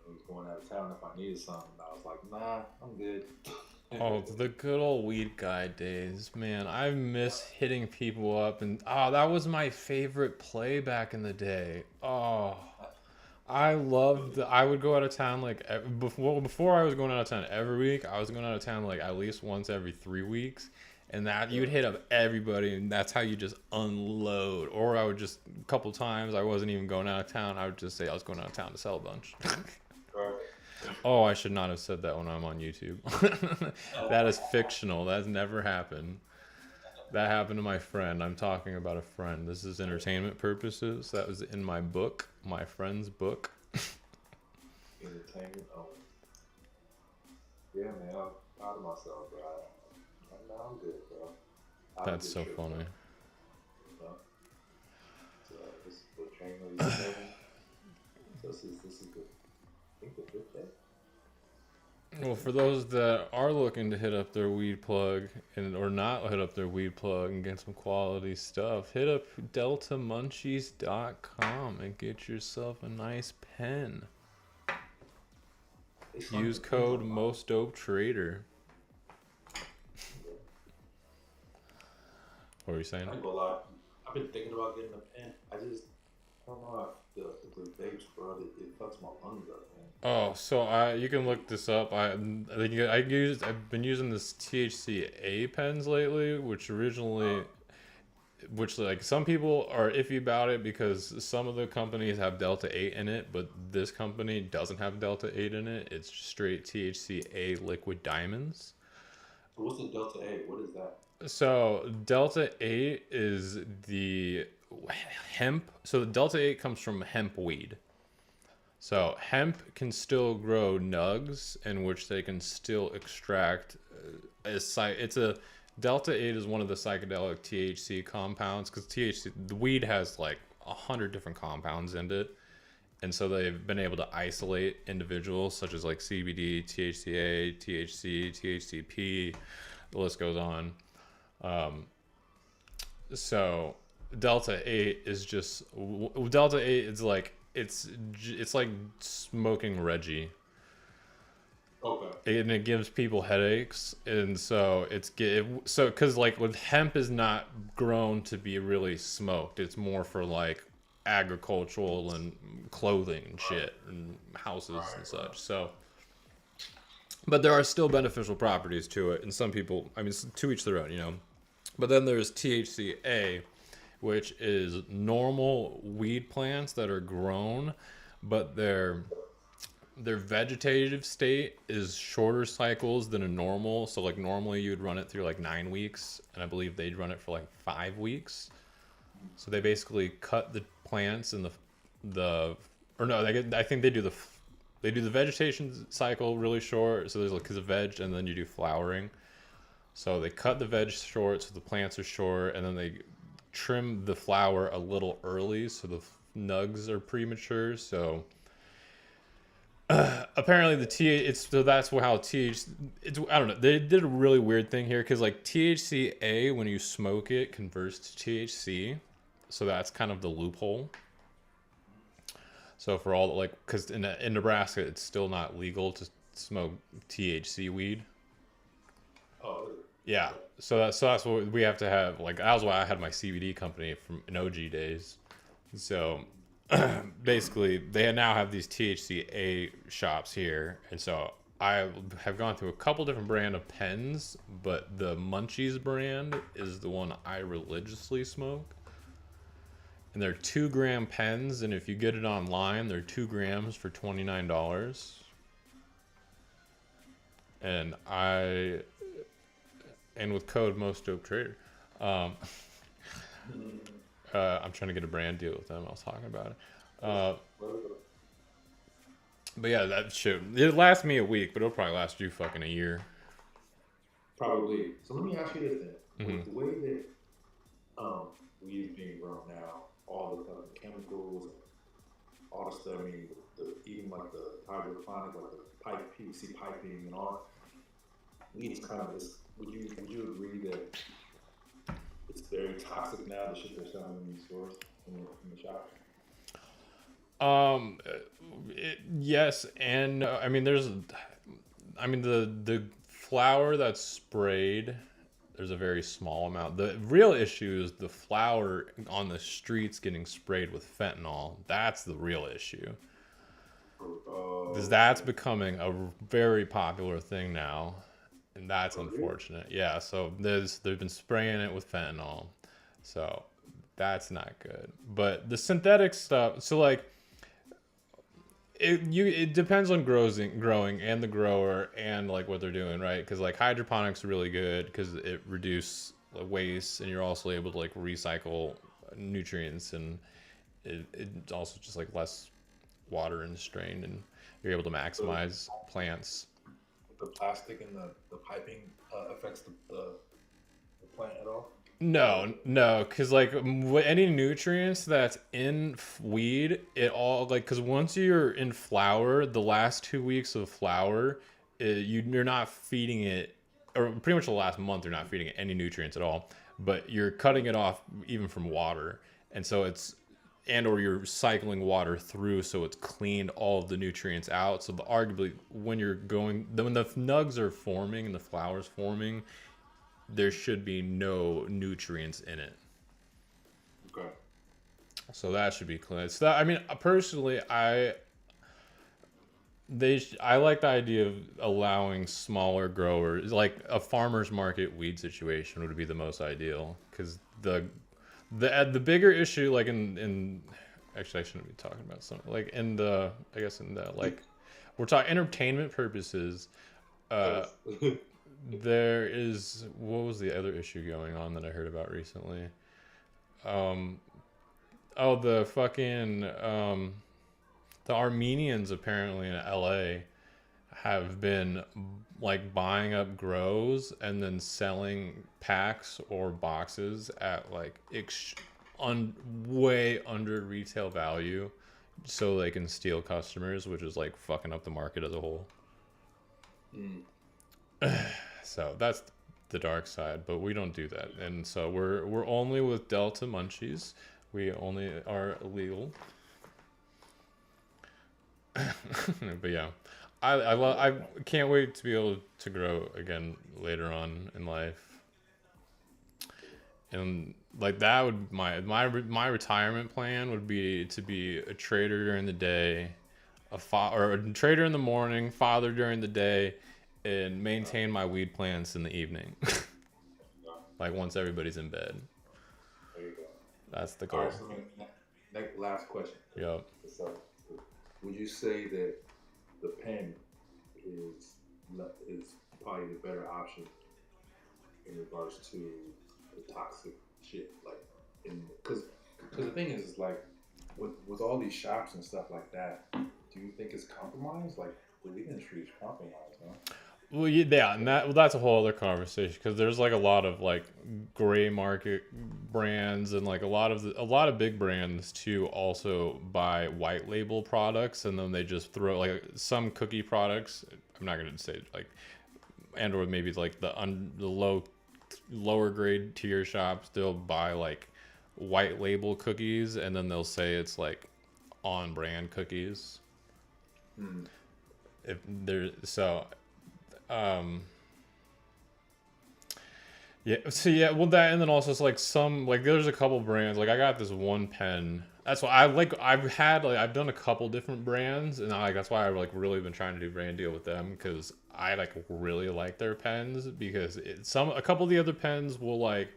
He was going out of town if I needed something. I was like, nah, I'm good. Oh, the good old weed guy days, man. I miss hitting people up, and oh, that was my favorite play back in the day. Oh, I loved. I would go out of town before I was going out of town every week. I was going out of town like at least once every 3 weeks, and that you'd hit up everybody, and that's how you just unload. Or I would just a couple times I wasn't even going out of town. I would just say I was going out of town to sell a bunch. Oh, I should not have said that when I'm on YouTube. That is fictional. That's never happened. That happened to my friend. I'm talking about a friend. This is entertainment purposes. That was in my book, my friend's book. Entertainment only. Yeah, man, I'm proud of myself, bro. I'm good, bro. That's so funny. You know? So, this is the train that you said. So this is good. I think the fifth day. Well, for those that are looking to hit up their weed plug or not hit up their weed plug and get some quality stuff, hit up deltamunchies.com and get yourself a nice pen. Use code MostDopeTrader. What were you saying? I ain't gonna lie. I've been thinking about getting a pen. I don't know if the vapes, bro, it fucks my lungs up, man. Oh, so you can look this up. I've been using this THCA pens lately, which like some people are iffy about it because some of the companies have Delta 8 in it, but this company doesn't have Delta 8 in it. It's straight THCA liquid diamonds. What's the Delta 8? What is that? So Delta 8 is the hemp. So the Delta 8 comes from hemp weed. So hemp can still grow nugs in which they can still extract. It's a Delta 8 is one of the psychedelic THC compounds because the weed has like 100 different compounds in it, and so they've been able to isolate individuals such as like CBD, THCA, THC, THCP. The list goes on. So Delta 8 is just Delta 8 is like it's like smoking Reggie. Okay. And it gives people headaches, and so because like with hemp is not grown to be really smoked. It's more for like agricultural and clothing and shit and houses and such. So, but there are still beneficial properties to it, and some people, I mean, to each their own, you know. But then there's THCA, which is normal weed plants that are grown, but their vegetative state is shorter cycles than a normal. So like normally you'd run it through like 9 weeks, and I believe they'd run it for like 5 weeks. So they basically cut the plants and I think they do the vegetation cycle really short. So there's like because of veg, and then you do flowering. So they cut the veg short, so the plants are short, and then they trim the flower a little early, so the nugs are premature. So apparently that's how I don't know. They did a really weird thing here because like THCA, when you smoke it, converts to THC. So that's kind of the loophole. So for all because in Nebraska, it's still not legal to smoke THC weed. Oh. Yeah. So that's what we have to have. Like that was why I had my CBD company in OG days. So basically, they now have these THCA shops here, and so I have gone through a couple different brand of pens, but the Munchies brand is the one I religiously smoke. And they're 2-gram pens, and if you get it online, they're 2 grams for $29. And with code MostDopeTrader, I'm trying to get a brand deal with them. I was talking about it. But yeah, that shit, it lasts me a week, but it'll probably last you fucking a year. Probably. So let me ask you this then: Hmm. with the way that weed is being grown now, all the fucking chemicals and all the stuff. I mean, even like the hydroponic, like the pipe PVC piping and all. Weed is kind of this. Would you agree that it's very toxic now? The shit they're selling in the stores, in the shops. Um, yes, and I mean, I mean, the flour that's sprayed. There's a very small amount. The real issue is the flour on the streets getting sprayed with fentanyl. That's the real issue. Because that's Okay. becoming a very popular thing now, and that's Oh, really? unfortunate. Yeah, so they've been spraying it with fentanyl, so that's not good. But the synthetic stuff, so like it depends on growing and the grower and like what they're doing, right? Because like hydroponics are really good because it reduces waste and you're also able to like recycle nutrients and it's also just like less water and strain and you're able to So maximize plants. the plastic and the piping affects the plant at all? Or No, no, because like any nutrients that's in weed, it all like because once you're in flour, the last 2 weeks of flour, you're not feeding it, or pretty much the last month, you're not feeding it any nutrients at all. But you're cutting it off even from water, and so it's and or you're cycling water through so it's cleaned all of the nutrients out. So the arguably when the nugs are forming and the flour's forming, there should be no nutrients in it. okay. So that should be clean. So that, I mean, personally, I like the idea of allowing smaller growers, like a farmers market weed situation, would be the most ideal because the bigger issue, like in actually I shouldn't be talking about something like in the I guess in the like we're talking entertainment purposes. Uh, Yes. there is what was the other issue going on that I heard about recently? Um, oh, the Armenians apparently in LA have been like buying up grows and then selling packs or boxes at like way under retail value so they can steal customers, which is like fucking up the market as a whole. Mm. So that's the dark side, but we don't do that. And so we're only with Delta Munchies. We only are illegal. But yeah, I Yeah. can't wait to be able to grow again later on in life. And like that would my retirement plan would be to be a trader during the day, or a trader in the morning, father during the day, and Uh, maintain my weed plants in the evening. yeah. Like once everybody's in bed. There you go. That's the All goal. right. So next last question. Yep. So, would you say that the pen is is probably the better option in regards to the toxic shit? Like, in because the thing is like with all these shops and stuff like that, do you think it's compromised? Like the weed industry is compromised, no? Well, yeah, and that's a whole other conversation because there's like a lot of like gray market brands and like a lot of big brands too also buy white label products and then they just throw like some cookie products. I'm not gonna say like and or maybe like the lower grade tier shops they'll buy like white label cookies and then they'll say it's like on brand cookies Hmm. if they're so um yeah, so yeah, well that and then also it's like some like there's a couple brands like I got this one pen. That's why I like I've done a couple different brands and that's why I've like really been trying to do brand deal with them because I like really like their pens because a couple of the other pens will like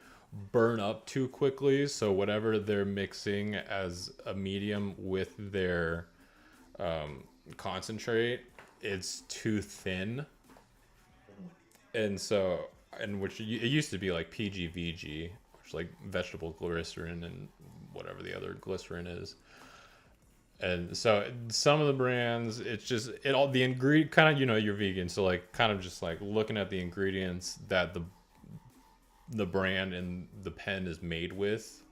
burn up too quickly so whatever they're mixing as a medium with their um, concentrate it's too thin Hmm. and so and which it used to be like PGVG, which is like vegetable glycerin and whatever the other glycerin is. And so some of the brands, it's just it all the ingredient kind of, you know, you're vegan, so like kind of just like looking at the ingredients that the brand and the pen is made with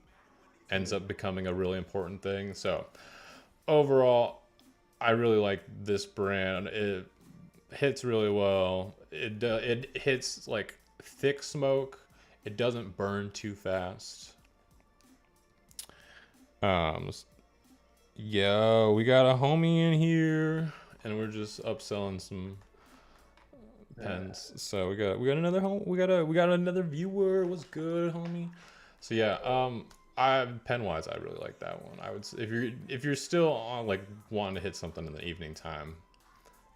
ends up becoming a really important thing. So overall, I really like this brand. It hits really well. It hits like thick smoke. It doesn't burn too fast. Um, Yo, we got a homie in here, and we're just upselling some pens. So we got another we got another viewer. What's good, homie? So yeah, I pen wise, I really like that one. I would say if you're still on like wanting to hit something in the evening time,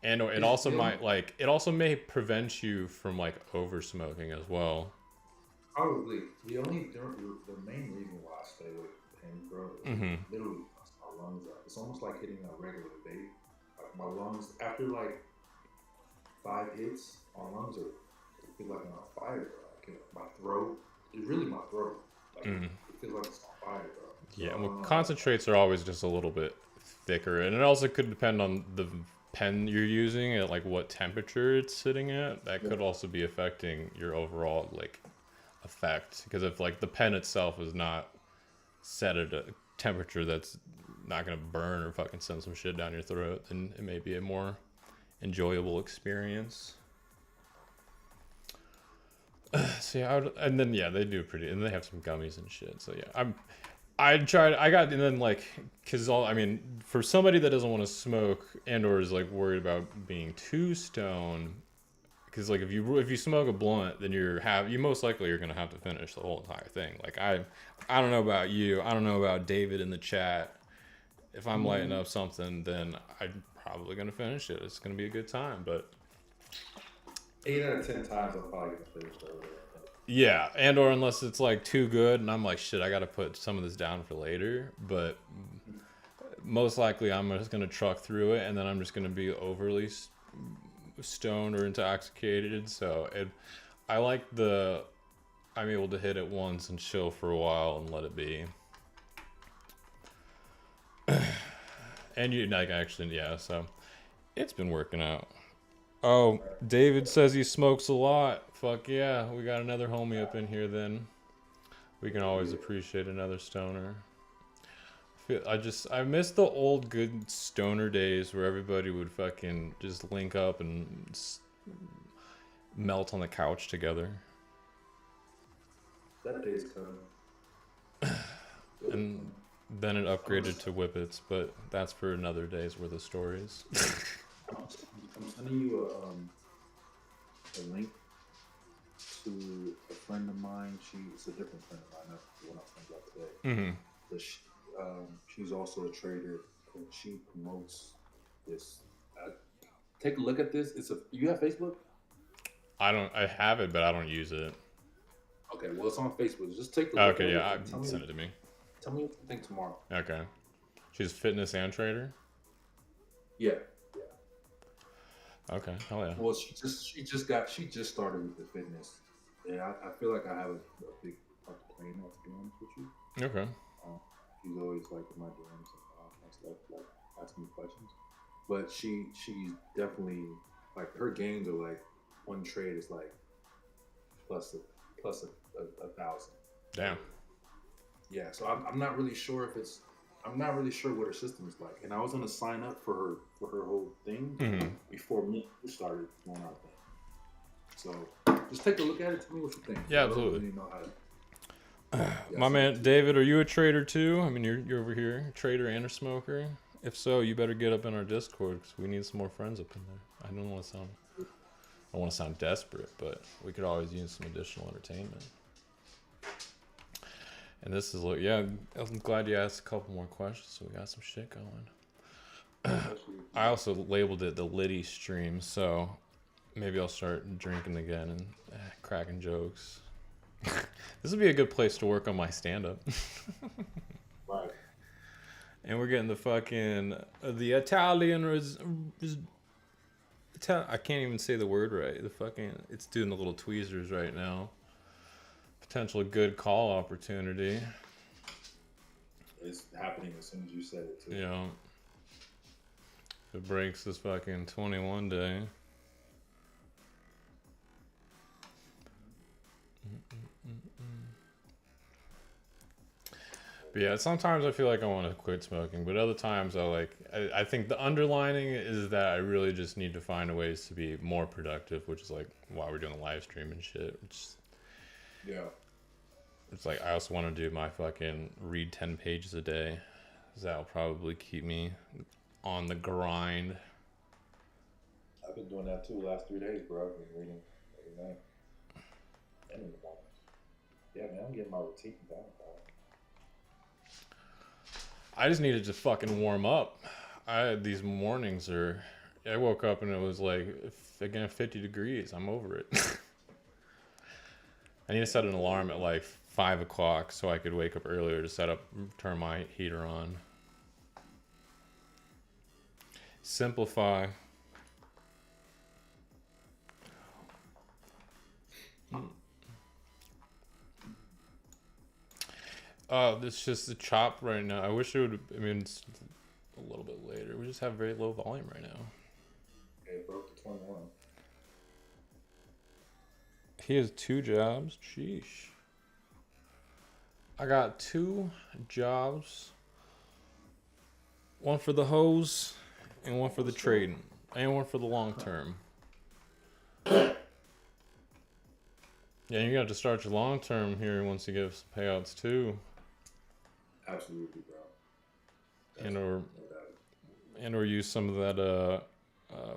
and it also might like it also may prevent you from like over smoking as well. Probably the main reason why I stay with pen, bro, is literally my lungs up. It's almost like hitting a regular vape. Like my lungs after like 5 hits, my lungs are feel like I'm on fire, bro. Like my throat, it's really my throat. Like it feels like it's on fire, bro. So, Yeah, well, concentrates are always just a little bit thicker, and it also could depend on the pen you're using at like what temperature it's sitting at. That could also be affecting your overall like effect, because if like the pen itself is not set at a temperature that's not gonna burn or fucking send some shit down your throat, then it may be a more enjoyable experience. So yeah, and then yeah, they do pretty, and they have some gummies and shit. So yeah, I got, and then like, cause I mean, for somebody that doesn't want to smoke and or is like worried about being too stoned, because like if you smoke a blunt, then you most likely you're gonna have to finish the whole entire thing. Like I don't know about you, I don't know about David in the chat. If I'm lighting up something, then I'm probably gonna finish it. It's gonna be a good time, but 8 out of 10 times I'm probably gonna finish it earlier. yeah, and or unless it's like too good and I'm like shit, I gotta put some of this down for later. But most likely I'm just gonna truck through it, and then I'm just gonna be overly stoned or intoxicated. So I'm able to hit it once and chill for a while and let it be. And you like actually, yeah, so it's been working out. Oh, David says he smokes a lot. Fuck yeah, we got another homie up in here then. We can always appreciate another stoner. I miss the old good stoner days where everybody would fucking just link up and melt on the couch together. That day's coming. And then it upgraded to whippets, but that's for another day's worth of stories. I'm sending you a link to a friend of mine. It's a different friend of mine, not the one I was thinking about today. But she's also a trader, and she promotes this. Take a look at this. You have Facebook? I have it, but I don't use it. Okay, well, it's on Facebook. Just take a look. Okay, yeah, send it to me. Tell me what you think tomorrow. Okay. She's fitness and trader? Yeah. Okay, hell yeah. Well, she just started with the fitness. Yeah, I feel like I have a big part to play in that, to be honest with you. Okay. She's always like in my DMs and stuff, like asking me questions. But she's definitely like, her gains are like, one trade is like plus a 1,000. Damn. Yeah, so I'm not really sure I'm not really sure what her system is like. And I was gonna sign up for her whole thing before we started doing our thing. So just take a look at it. Tell me what you think. Yeah, absolutely. I don't really know how My man David, are you a trader too? I mean, you're over here, trader and a smoker. If so, you better get up in our Discord, because we need some more friends up in there. I don't want to sound desperate, but we could always use some additional entertainment. And this is yeah, I'm glad you asked a couple more questions, so we got some shit going. I also labeled it the Litty stream, so maybe I'll start drinking again and cracking jokes. This would be a good place to work on my stand-up. Right. And we're getting the fucking the Italian I can't even say the word right. It's doing the little tweezers right now. Potential good call opportunity. It's happening as soon as you said it too. Yeah. If it breaks this fucking 21 day. But yeah, sometimes I feel like I want to quit smoking, but other times I think the underlining is that I really just need to find ways to be more productive, which is like why we're doing the live stream and shit. Yeah. It's like I also want to do my fucking read 10 pages a day. 'Cause that'll probably keep me on the grind. I've been doing that too the last 3 days, bro. I've been reading every night. And in the morning. Yeah, man, I'm getting my routine down, bro. I just needed to fucking warm up. These mornings I woke up and it was like, again, 50 degrees. I'm over it. I need to set an alarm at like 5 o'clock so I could wake up earlier to turn my heater on. Simplify. It's just the chop right now. I wish it would. I mean, it's a little bit later. We just have very low volume right now. Okay, it broke to 21. He has 2 jobs. Sheesh. I got 2 jobs. One for the hose, and one for the trading, and one for the long term. Yeah, you're gonna have to start your long term here once you give some payouts too. Absolutely, bro. And or use some of that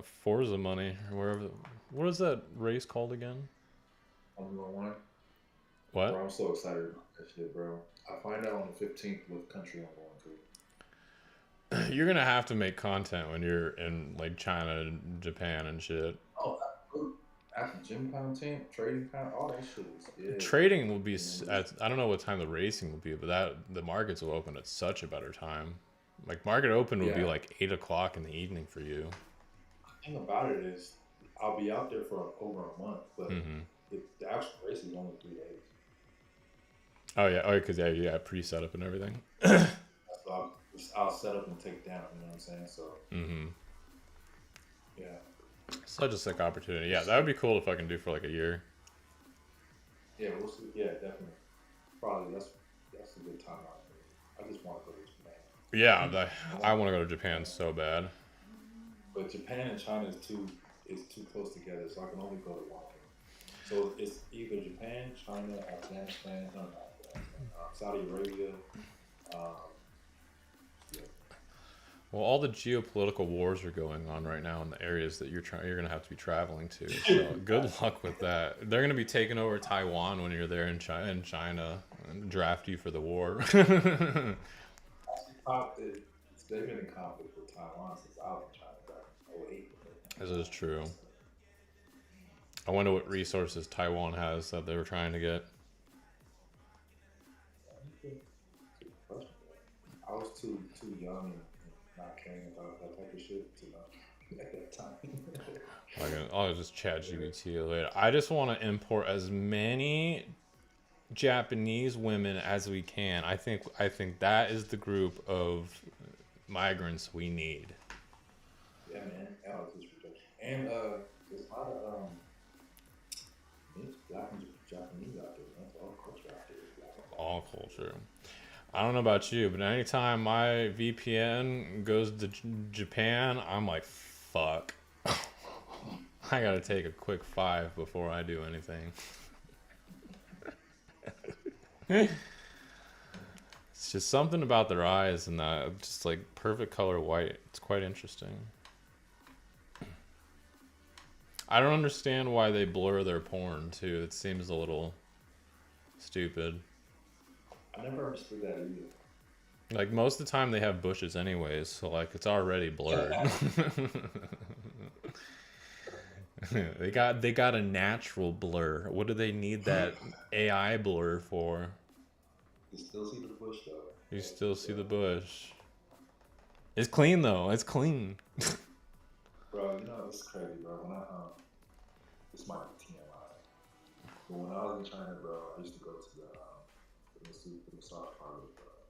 Forza money or wherever. What is that race called again? Formula One. What? Bro, I'm so excited about that shit, bro. I find out on the 15th what country I'm going to. You're gonna have to make content when you're in like China and Japan and shit. Oh, after gym content, trading content, all that shit is good. Trading will be I don't know what time the racing will be, but the markets will open at such a better time. Like market open will be like 8 o'clock in the evening for you. The thing about it is, I'll be out there for over a month, but the actual race is only 3 days. Oh yeah, because you got pre-setup and everything. So I'll set up and take down. You know what I'm saying? So. Yeah. Such a sick opportunity. Yeah, that would be cool if I can do for like a year. Yeah, we'll see. Yeah, definitely. Probably that's a good time out there. I just want to go to Japan. Yeah, I want to go to Japan so bad. But Japan and China is too close together, so I can only go to one. So it's either Japan, China, Afghanistan, Saudi Arabia. Well, all the geopolitical wars are going on right now in the areas that you're going to have to be traveling to. So good luck with that. They're going to be taking over Taiwan when you're there in China and draft you for the war. They've been in conflict with Taiwan since I was in China back in 2008. This is true. I wonder what resources Taiwan has that they were trying to get. I was too young and not caring about that type of shit to know at that time. I'll just chat GPT later. I just want to import as many Japanese women as we can. I think that is the group of migrants we need. Yeah, man. And there's a lot of black and Japanese out there. That's all culture out there. All culture. I don't know about you, but anytime my VPN goes to Japan, I'm like, fuck. I gotta take a quick 5 before I do anything. It's just something about their eyes and that just like perfect color white. It's quite interesting. I don't understand why they blur their porn too. It seems a little stupid. I never understood that either. Like most of the time they have bushes anyways, so like it's already blurred. They got a natural blur. What do they need that AI blur for? You still see the bush though. You still see the bush. It's clean though. It's clean. Bro, you know it's crazy, bro. When this might be TMI, but when I was in China, bro, I used to go to the massage parlor.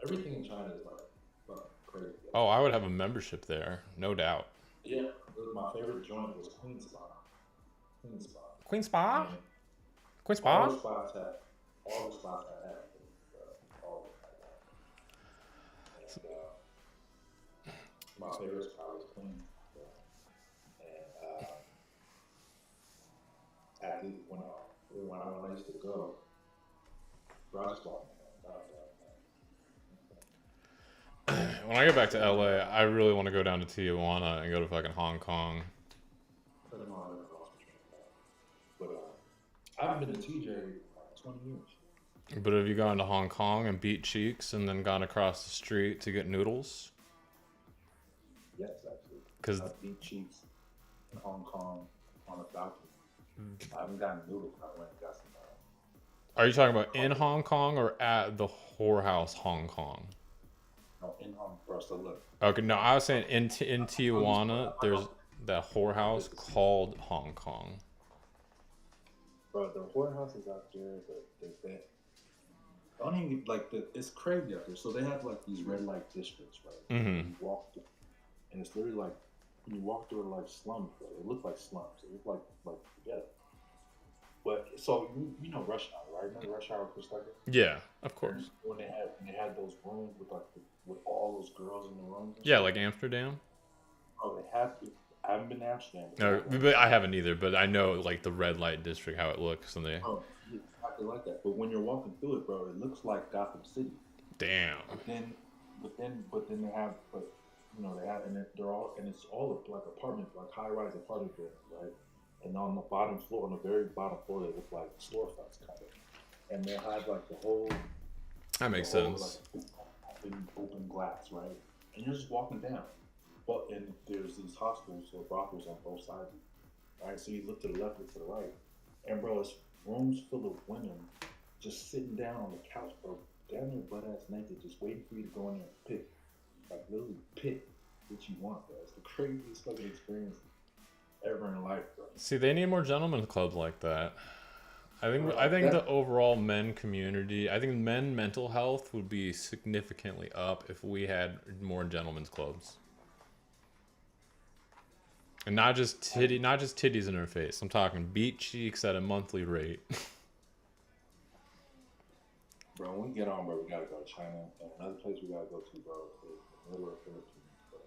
Everything in China is like fucking crazy. Oh, I would have a membership there, no doubt. Yeah, my favorite joint was Queen Spa. Queen Spa. Queen Spa? And Queen all Spa? the spots had, all the spots had all of that. And my favorite spot was Queen. And after when I used to go, bro, I just walked in. When I get back to LA, I really want to go down to Tijuana and go to fucking Hong Kong. But I haven't been to TJ in like 20 years. But have you gone to Hong Kong and beat cheeks and then gone across the street to get noodles? Yes, actually. Because I beat cheeks in Hong Kong on a balcony. I haven't gotten noodles. I went and got some. Are you talking about in Hong Kong or at the whorehouse Hong Kong? No, in Hong Kong. So look. Okay, no, I was saying in Tijuana, there's that whorehouse called Hong Kong. Bro, the whorehouses out there, they I don't even like it's crazy out there. So they have like these red light districts, right? Mm-hmm. You walk through, and it's literally like when you walk through like slums, bro. It look like slums. It look like yeah. But so you know rush hour, right? Remember rush hour was like it? Yeah, of course. When they had those rooms with like with all those girls in the rooms. Yeah, like Amsterdam. Oh, they have to. I haven't been to Amsterdam. No, but I haven't either. But I know like the red light district how it looks, and they. Oh, it's exactly like that. But when you're walking through it, bro, it looks like Gotham City. Damn. But then they have, you know, they have, and they're all, and it's all like apartment, like high-rise apartment buildings, right? And on the bottom floor, on the very bottom floor, they look like storefronts, kind of. And they have like the whole. That makes sense. Like, open glass, right? And you're just walking down. But and there's these hostels or brothels on both sides, right? So you look to the left, look to the right, and bro, it's rooms full of women just sitting down on the couch, bro, down there butt ass naked, just waiting for you to go in there and pick, like literally pick what you want, bro. It's the craziest fucking experience ever in life, bro. See, they need more gentlemen's clubs like that. I think the overall men community, I think men mental health would be significantly up if we had more gentlemen's clubs. And not just titties in her face. I'm talking beat cheeks at a monthly rate. Bro, when we get on, bro, we gotta go to China. And another place we gotta go to, bro, is Manila, Philippines, bro.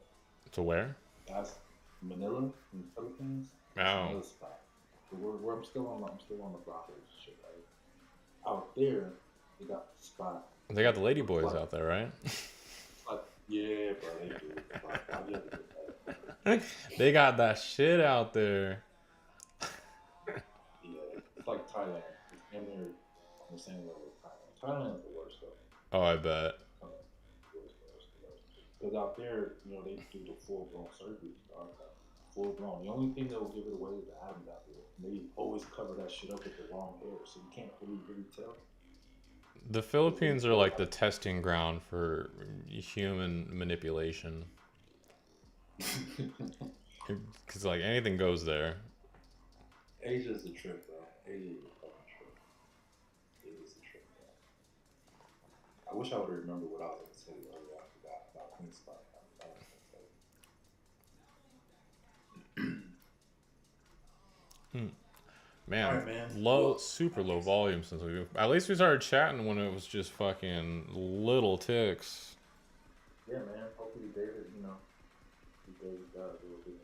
To where? That's Manila in the Philippines. Oh. Another spot. I'm still on the brothels shit, right? Out there, they got the spot. They got the lady boys out there, right? Like, yeah, bro, they do. I've yet to get that. They got that shit out there. Yeah, it's like Thailand. It's damn near on the same level as Thailand. Thailand's the worst, though. Oh, I bet. Because out there, you know, they do the full-blown surgery. Full-blown. The only thing that will give it away is the atoms out there. They always cover that shit up with the long hair, so you can't really tell. The Philippines are like the testing ground for human manipulation. Because like anything goes there. Asia's the trip, bro. Asia is a fucking trip. Asia's the trip, bro. I wish I would have remembered what I was going to say earlier. I forgot about Queen Spot. Man, right, man. Low, super low volume since we. At least we started chatting when it was just fucking little ticks. Yeah, man. Hopefully, David, you know, David got a little bit.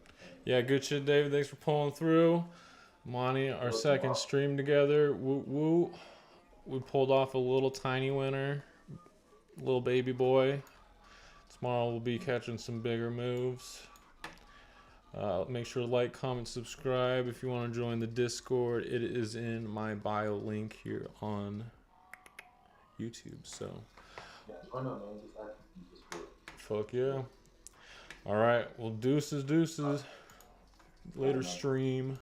Yeah, good shit, David. Thanks for pulling through. Monty, our second stream together. Woo woo. We pulled off a little tiny winner, little baby boy. Tomorrow we'll be catching some bigger moves. Make sure to like, comment, subscribe. If you want to join the Discord, it is in my bio link here on YouTube. So, Yeah, join up, man. Just ask me Discord. Fuck yeah. All right. Well, deuces. Later stream.